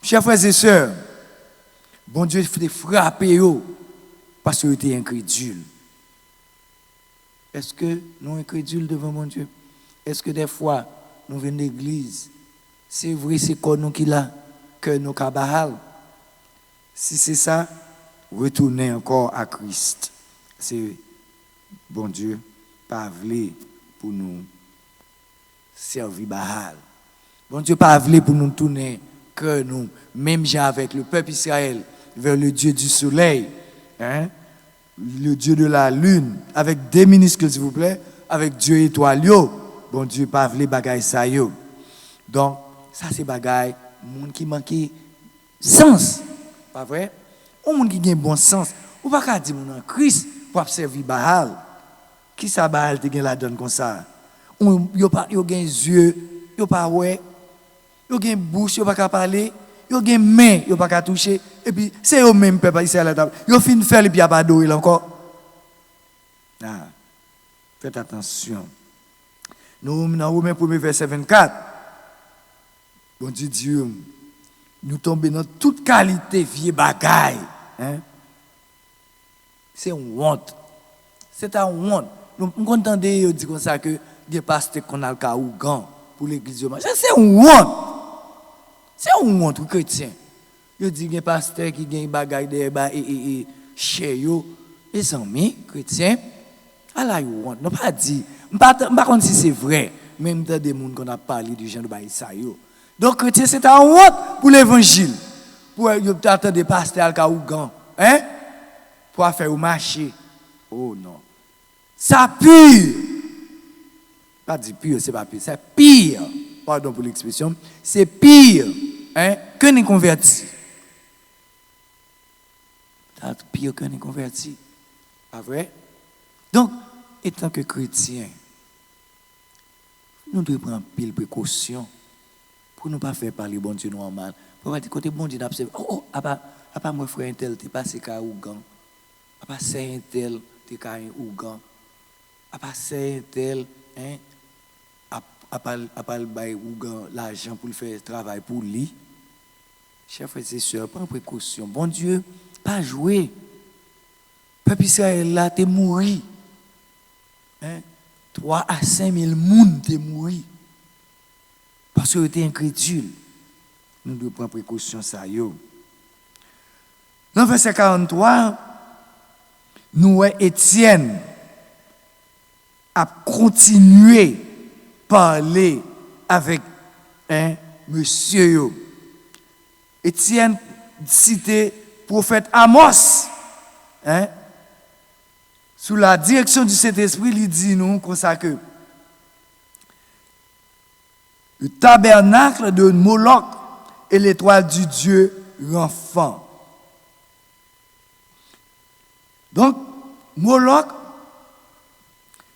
Chers frères et sœurs, bon Dieu fait frapper eux parce qu'ils étaient incrédules. Est-ce que nous sommes incrédules devant mon Dieu? Est-ce que des fois, nous venons de l'église? C'est vrai, c'est quoi nous qui l'a, que nous cabahal? Si c'est ça, retournez encore à Christ. C'est bon Dieu, pas voulu pour nous servir Bahal. Bon Dieu, pas voulu pour nous tourner que nous, même avec le peuple Israël, vers le Dieu du soleil, hein? Le Dieu de la lune, avec des minuscules s'il vous plaît, avec Dieu étoile, bon Dieu, pas voulu bagaille ça yo. Donc, ça c'est bagaille, monde qui manque sens, pas vrai? Un monde qui a bon sens, ou pas qu'à dire mon Christ pour servir Bahal. Qui ça Bahal te gen la donne comme ça? Yo pas yo gen yeux, yo pas ouais. Yo gen bouche, yo pas qu'à parler, yo gen main, yo pas qu'à toucher et puis c'est eux même peuple ici à la table. Yo fin faire et puis a pas adorer encore. Ah. Faites attention. Nous dans Romains 1er verset 24. Bon Dieu, nous tombons dans toute qualité vieille bagaille. Hein? C'est une honte. C'est une honte. Nous entendons dire comme ça que des pasteurs qu'on a le cas ougan pour l'église. C'est une honte. C'est une honte aux chrétiens. Ils disent des pasteurs qui gagnent bagaille et chez eux. Les amis chrétiens, à la honte. Nous pas dit. Pas contre si c'est vrai. Même dans des gens qu'on a parlé du genre de Baïsaïo. Donc chrétien c'est une honte pour l'évangile. Pour attendre des pasteurs à la ougan. Hein? Pour faire au marché. Oh non. Ça pire. Pas dire pire, c'est pas pire. C'est pire. Pardon pour l'expression. C'est pire hein, que les convertis. C'est pire que les convertis. Pas vrai? Donc, étant que chrétiens, nous devons prendre pile précaution pour ne pas faire parler bon Dieu normal. Pour pas dire côté bon Dieu d'observer. Oh, à moi frère un tel, t'es passé qu'à Ougan. À pas c'est un tel, t'es qu'à Ougan. À pas c'est un tel, hein, à pas bailler Ougan l'argent pour faire travail pour lui. Chers frères et sœurs, prends précaution. Bon Dieu, pas jouer. Peuple Israël là, t'es mouru. Hein? 3 à 5 000 personnes t'es mouru. Parce que t'es incrédule. Nous devons prendre précaution ça yo. Dans verset 43, nous Étienne a continué à parler avec monsieur yo. Étienne cité prophète Amos. Hein? Sous la direction du Saint-Esprit, il dit nous comme ça que le tabernacle de Moloch et l'étoile du Dieu l'enfant. Donc, Moloch,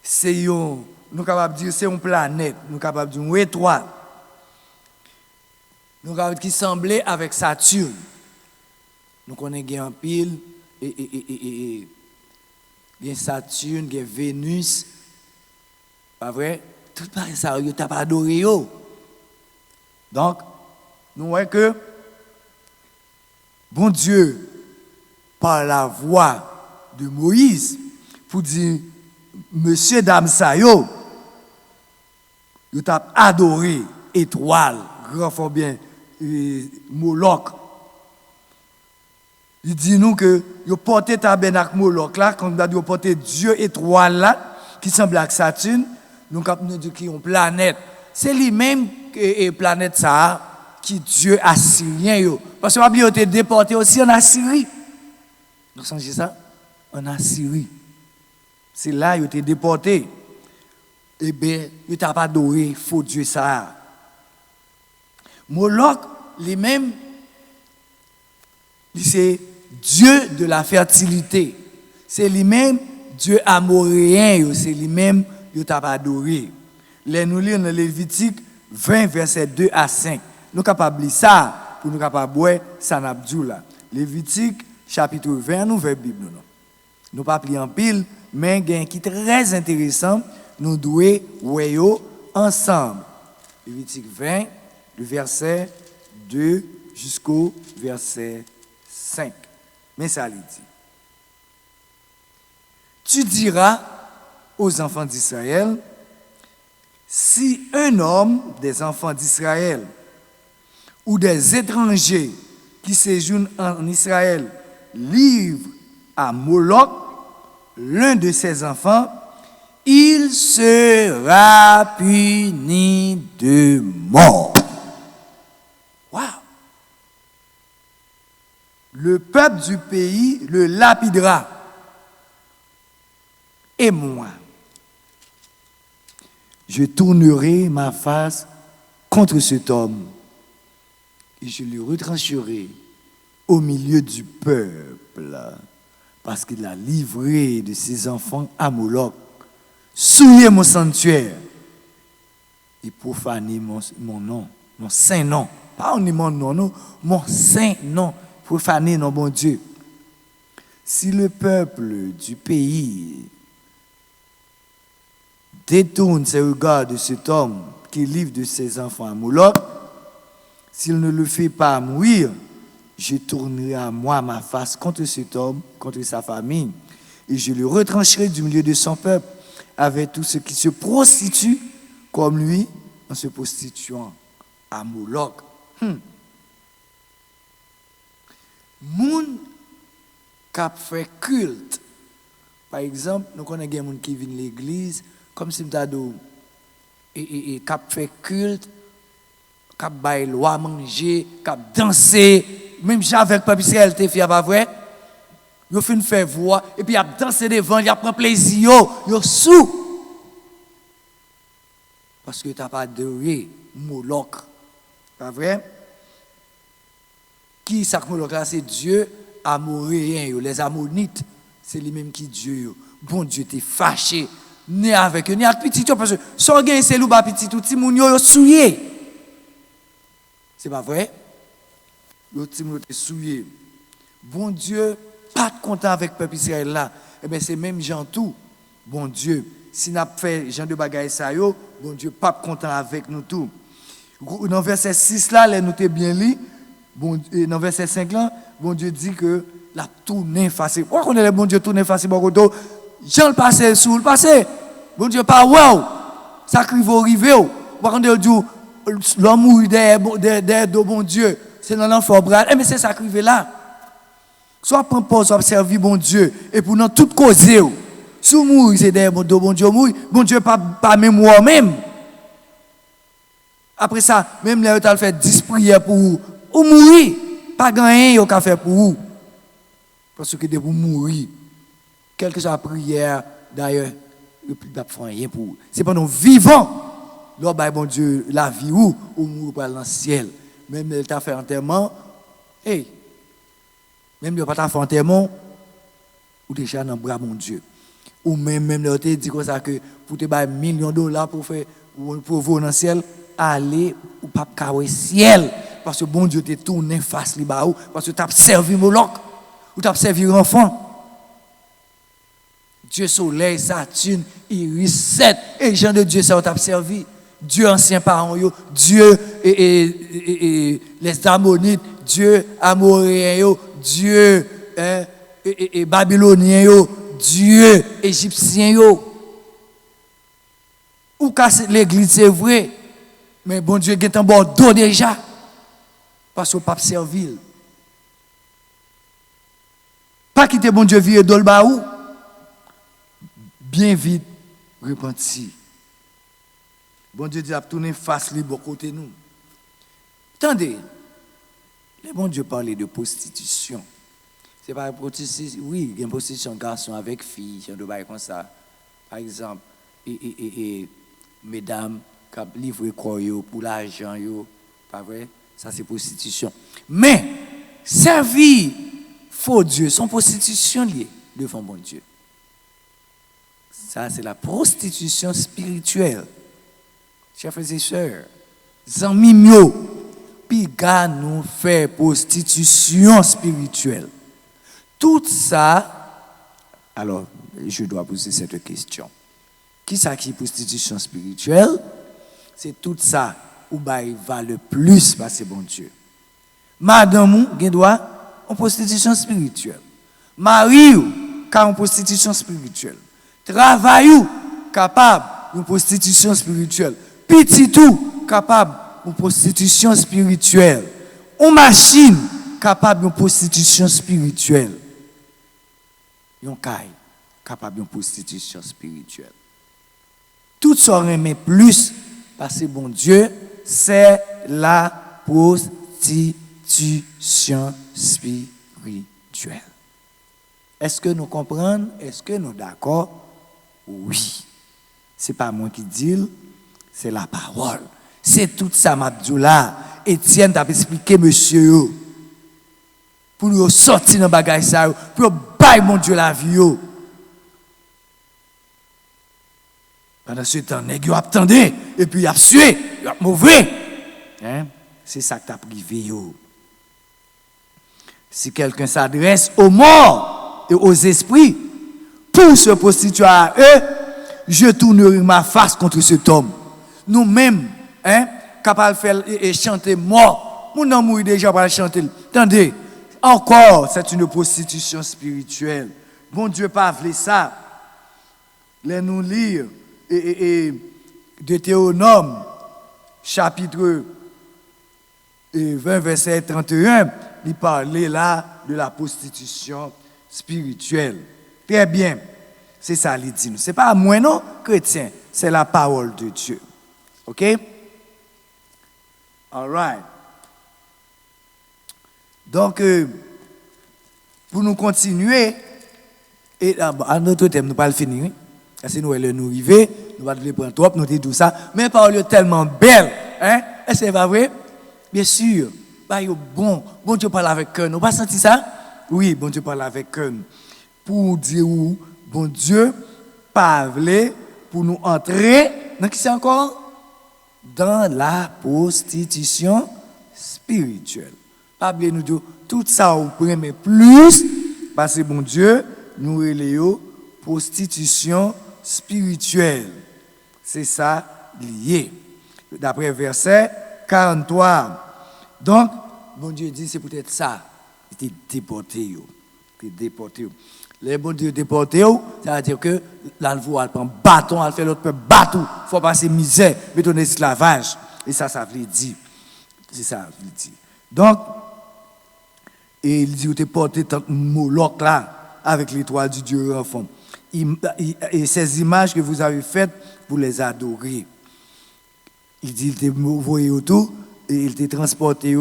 c'est nous capables de dire c'est une planète, nous capables de dire une étoile. Nous capables qui semblait avec Saturne. Nous connaissons un pile et Saturne, Vénus. Pas vrai? Tout ça, vous n'avez pas adoré. Donc, nous voyons que bon Dieu, par la voix de Moïse, pour dire, monsieur, dame, ça, vous avez adoré étoile, grand fort bien, Moloch. Il dit nous que vous portez tabernacle Moloch là, quand vous portez Dieu étoile là, qui semble à Saturne, nous avons dit qu'il y a une planète. C'est lui-même que planète ça, qui Dieu assyrien. Parce que la Bible a été déporté aussi en Assyrie. Vous sentez ça? En Assyrie. C'est là qu'il a été déporté. Eh bien, il n'a pas adoré faux Dieu ça. Moloch, lui-même, c'est Dieu de la fertilité. C'est lui-même Dieu amoréen, c'est lui-même qu'il n'a pas adoré. Nous lisons dans Lévitique 20, verset 2 à 5. Nous sommes capables de lire ça pour nous capables de voir ça là. Lévitique chapitre 20, nous verrons la Bible. Nous ne pas plier en pile, mais il y a un qui est très intéressant. Nous devons voir ensemble. Lévitique 20, le verset 2 jusqu'au verset 5. Mais ça lui dit. Tu diras aux enfants d'Israël, si un homme des enfants d'Israël ou des étrangers qui séjournent en Israël livre à Moloch l'un de ses enfants, il sera puni de mort. Waouh! Le peuple du pays le lapidera. Et moi, je tournerai ma face contre cet homme et je le retrancherai au milieu du peuple parce qu'il a livré de ses enfants à Moloch, souillé mon sanctuaire et profané mon nom, mon saint nom. Pas mon nom, non, mon saint nom, profané non bon Dieu. Si le peuple du pays détourne ses regards de cet homme qui livre de ses enfants à Moloch, s'il ne le fait pas mourir, je tournerai à moi ma face contre cet homme, contre sa famille, et je le retrancherai du milieu de son peuple avec tous ceux qui se prostituent comme lui en se prostituant à Moloch. Moun qui fait culte. Par exemple, nous connaissons des gens qui viennent à l'église, comme si nous avons qui fait culte, qui baille loi manger, qui danser, même avec Papi Israël te fait pas vrai. Yo fin faire voix et puis il a dansé devant, il a prend plaisir, yo sous. Parce que tu n'as pas adoré Moloch. Pas vrai? Qui ça Moloch là, c'est Dieu amoréen, les ammonites, c'est lui-même qui Dieu. Bon Dieu t'es fâché, né avec eux, né avec petit parce que son gain c'est louba petit tout ti moun yo souillé. C'est pas vrai? Yo ti moun te souillé. Bon Dieu pas content avec peuple Israël là. Eh bien c'est même Jean tout. Bon Dieu, si n'a fait Jean de bagaille ça yo, bon Dieu pas content avec nous tout. Dans verset 6 là, les nous t'es bien lu. Bon, dans verset 5 là, bon Dieu dit que la tourne face. Pourquoi qu'on est le bon Dieu tourne face bon côté? Jean le passé sous le passé. Bon Dieu pas wow. Ça crive au rivé. Pourquoi qu'on dit l'homme mourit derrière bon Dieu. C'est dans l'enfer bras. Eh mais c'est ça crive là. Soit prendre pause, soit servir bon Dieu et pour nous tout causer. Si mourir c'est derrière bon Dieu mourir, bon Dieu pas mémoire même. Après ça, même les autres fait 10 prières pour vous. Ou mourir, pas gagner au café pour vous. Parce que de vous mourir, quelle que soit la prière, d'ailleurs, le plus de rien pour vous. C'est pendant vivant, là, bon Dieu, la vie ou mourir par le ciel. Même elle t'a fait enterrement, hey, même le pas t'a fait enterrement, ou déjà dans le bras mon Dieu. Ou même le te dit comme ça que pour te bailler $1 000 pour faire pour vous dans le ciel, aller ou pas carrer ciel parce que bon Dieu te tourné face li ba ou parce que tu as servi Moloch ou tu as servi enfant. Dieu soleil, Saturne, Iris, 7 et gens de Dieu ça t'a servi. Dieu ancien parents yo, Dieu et les Ammonites, Dieu amoréen yo, Dieu et babylonien yo, Dieu égyptien yo. Ou casser l'église c'est vrai. Mais bon Dieu est en Bordeaux déjà. Parce que pape servil. Pas quitter bon Dieu vieux dolba ou. Bien vite repenti. Bon Dieu dit à tourner face libre côté nous. Attendez. Le bon Dieu parlait de prostitution. C'est pas prostitution. Oui, il y a une prostitution garçon avec fille, genre de bail comme ça. Par exemple, et mesdames qui livrent quoi pour l'argent, pas vrai? Ça c'est prostitution. Mais servir faux Dieu, son prostitution liée devant bon Dieu. Ça c'est la prostitution spirituelle. Chers frères et sœurs, zanmi mio, piga nous fait prostitution spirituelle. Tout ça, alors je dois poser cette question. Qui ça qui est prostitution spirituelle? C'est tout ça où il va le plus passer bon Dieu. Madame ou doit en prostitution spirituelle. Mari ou en prostitution spirituelle. Travail ou capable de prostitution spirituelle. Petit tout capable de prostitution spirituelle. Une machine capable de prostitution spirituelle. Yon caille capable de prostitution spirituelle. Tout ça remet plus parce que bon Dieu, c'est la prostitution spirituelle. Est-ce que nous comprenons? Est-ce que nous sommes d'accord? Oui. Ce n'est pas moi qui dis, c'est la parole. C'est tout ça, Mabdoula. Étienne t'a expliqué, monsieur, pour nous sortir dans le bagage, pour nous bailler, mon Dieu, la vie. Pendant ce temps, les gars attendez, et puis il a sué, il a mauvais. Hein? C'est ça que tu as privé. Si quelqu'un s'adresse aux morts et aux esprits pour se prostituer à eux, je tournerai ma face contre cet homme. Nous-mêmes, hein, capables de faire et chanter mort. Mon nom mourit déjà pour chanter. Attendez, encore, c'est une prostitution spirituelle. Bon Dieu, pas voulu ça. Les nous lire. Et Deutéronome, chapitre 20, verset 31, il parlait là de la prostitution spirituelle. Très bien, c'est ça qu'il dit. Ce n'est pas moi non, chrétien, c'est la parole de Dieu. OK? All right. Donc, pour nous continuer, et à notre thème, nous ne pas le finir. Si nous allons arriver, nous allons le prendre trop, nous disons tout ça. Mais parole tellement belle, hein? Est-ce que c'est pas vrai? Bien sûr. Bah, bon Dieu parle avec cœur. Nous pas senti ça? Oui, bon Dieu parle avec cœur. Pour dire où, bon Dieu parle pour nous entrer, dans qui c'est encore? Dans la prostitution spirituelle. Pas bien nous dire, tout ça, vous prenez plus, parce que bon Dieu, nous relayons prostitution spirituelle. C'est ça lié. D'après verset 43. Donc, bon Dieu dit, c'est peut-être ça. Il était déporté. Les bon Dieu déporté, ça veut dire que là, il prend bâton, il fait l'autre peu bâton. Il faut passer misère, mettre en esclavage. Et ça veut dire. C'est ça, veut dire. Donc, et il dit, vous êtes porté tant Moloch là, avec l'étoile du Dieu enfant. Et ces images que vous avez faites, vous les adorez. Il dit, il t'a envoyé autour et il t'a transporté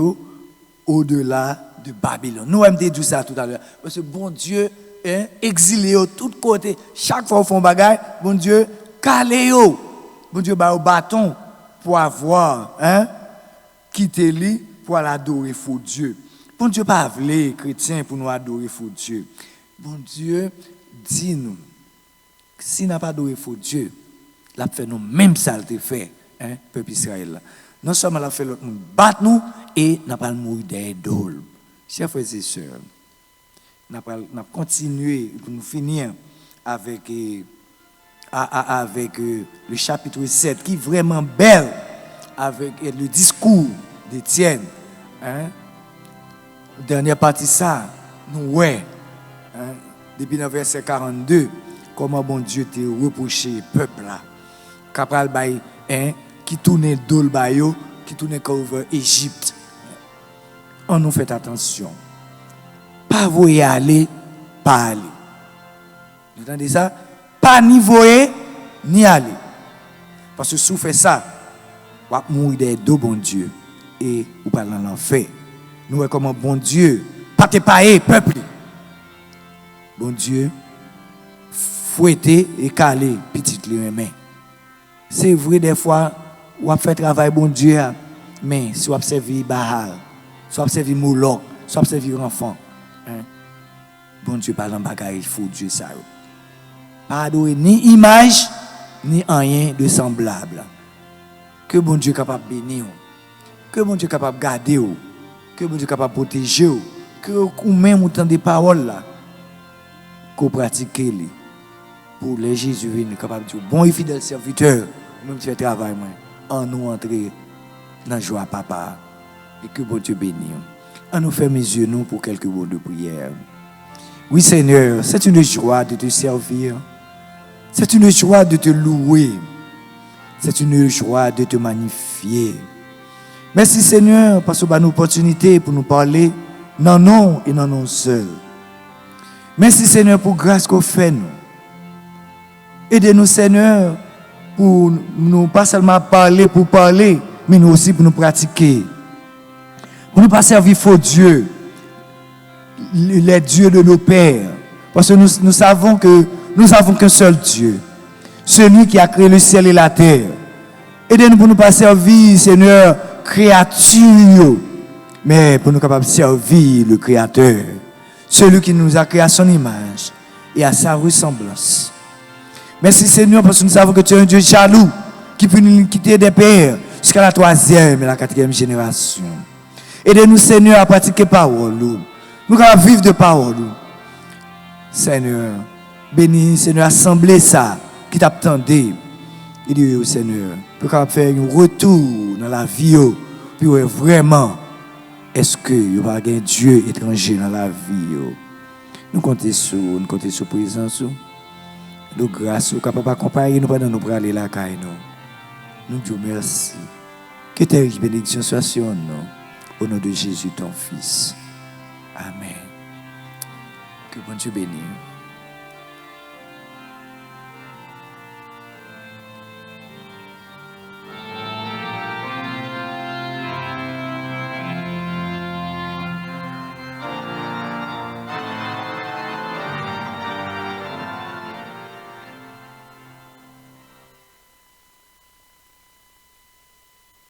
au-delà de Babylone. Nous avons dit ça tout à l'heure. Parce que bon Dieu, hein, exilé de tous côtés. Chaque fois qu'on fait un bagage, bon Dieu, calé. Bon Dieu, bah, au bâton pour avoir, hein, quitté lui pour aller adorer faux Dieu. Bon Dieu, pas voulu chrétien pour nous adorer faux Dieu. Bon Dieu, dis-nous. Si n'a pas adoré faux Dieu, l'a fait nous même ça le fait, hein, peuple Israël. Non seulement l'a fait l'autre monde battre nous et n'a pas mourir des idoles. Chers frères et sœurs, n'a continué pour nous finir avec le chapitre 7 qui est vraiment belle avec le discours d'Étienne, hein. Dernière partie ça, nous ouais, hein, depuis le verset 42. Comment bon Dieu t'a reproché peuple là, capable bay, hein, qui tourne dol bayo, qui tourne vers Égypte. On nous fait attention. Pas voyer aller, pas aller. Vous entendez ça? Pas ni voyer, ni aller. Parce que si vous faites ça, vous allez mourir des deux bon Dieu. Et vous parlez dans l'enfer. Nous voyons comment bon Dieu, pas te payer, peuple. Bon Dieu, fouetter et caler petite les mains. C'est vrai des fois on fait travail bon Dieu mais si on observe Baal, si on observe Moloch, si on observe enfant, hein? Bon Dieu parle en bagaille, il faut Dieu ça. Pas adorer ni image ni rien de semblable. Que bon Dieu capable bénir, que bon Dieu capable garder, que bon Dieu capable protéger, que ou même autant des paroles là qu'on pratique les pour les Jésus venir capable de dire bon et fidèle serviteur, même si tu fais travail, en nous entrer dans la joie papa et que bon Dieu bénisse. à nous fermer les yeux nous pour quelques mots de prière. Oui Seigneur, c'est une joie de te servir. C'est une joie de te louer. C'est une joie de te magnifier. Merci Seigneur parce que tu as une opportunité pour nous parler non non et non non seul. Merci Seigneur pour grâce qu'on fait nous. Aidez-nous Seigneur pour nous pas seulement parler pour parler, mais nous aussi pour nous pratiquer. Pour ne pas servir faux Dieu, les dieux de nos pères. Parce que nous savons que nous n'avons qu'un seul Dieu. Celui qui a créé le ciel et la terre. Aidez-nous pour ne pas servir, Seigneur, créature, mais pour nous capables de servir le Créateur. Celui qui nous a créé à son image et à sa ressemblance. Merci Seigneur parce que nous savons que tu es un Dieu jaloux qui peut nous quitter des pères jusqu'à la 3e et la 4e génération. Aidez-nous Seigneur à pratiquer parole. Nous allons vivre de parole. Seigneur, bénis Seigneur, assembler ça qui t'attendait. Il dit au Seigneur, pour faire un retour dans la vie, puis vraiment, est-ce que il y a un Dieu étranger dans la vie? Nous comptons sur présence. Nous grâce, nous capable d'accompagner nous pendant nous pour aller là caille nous. Nous disons merci. Que tes riches bénédictions soient sur nous. Au nom de Jésus ton Fils. Amen. Que bon Dieu bénisse.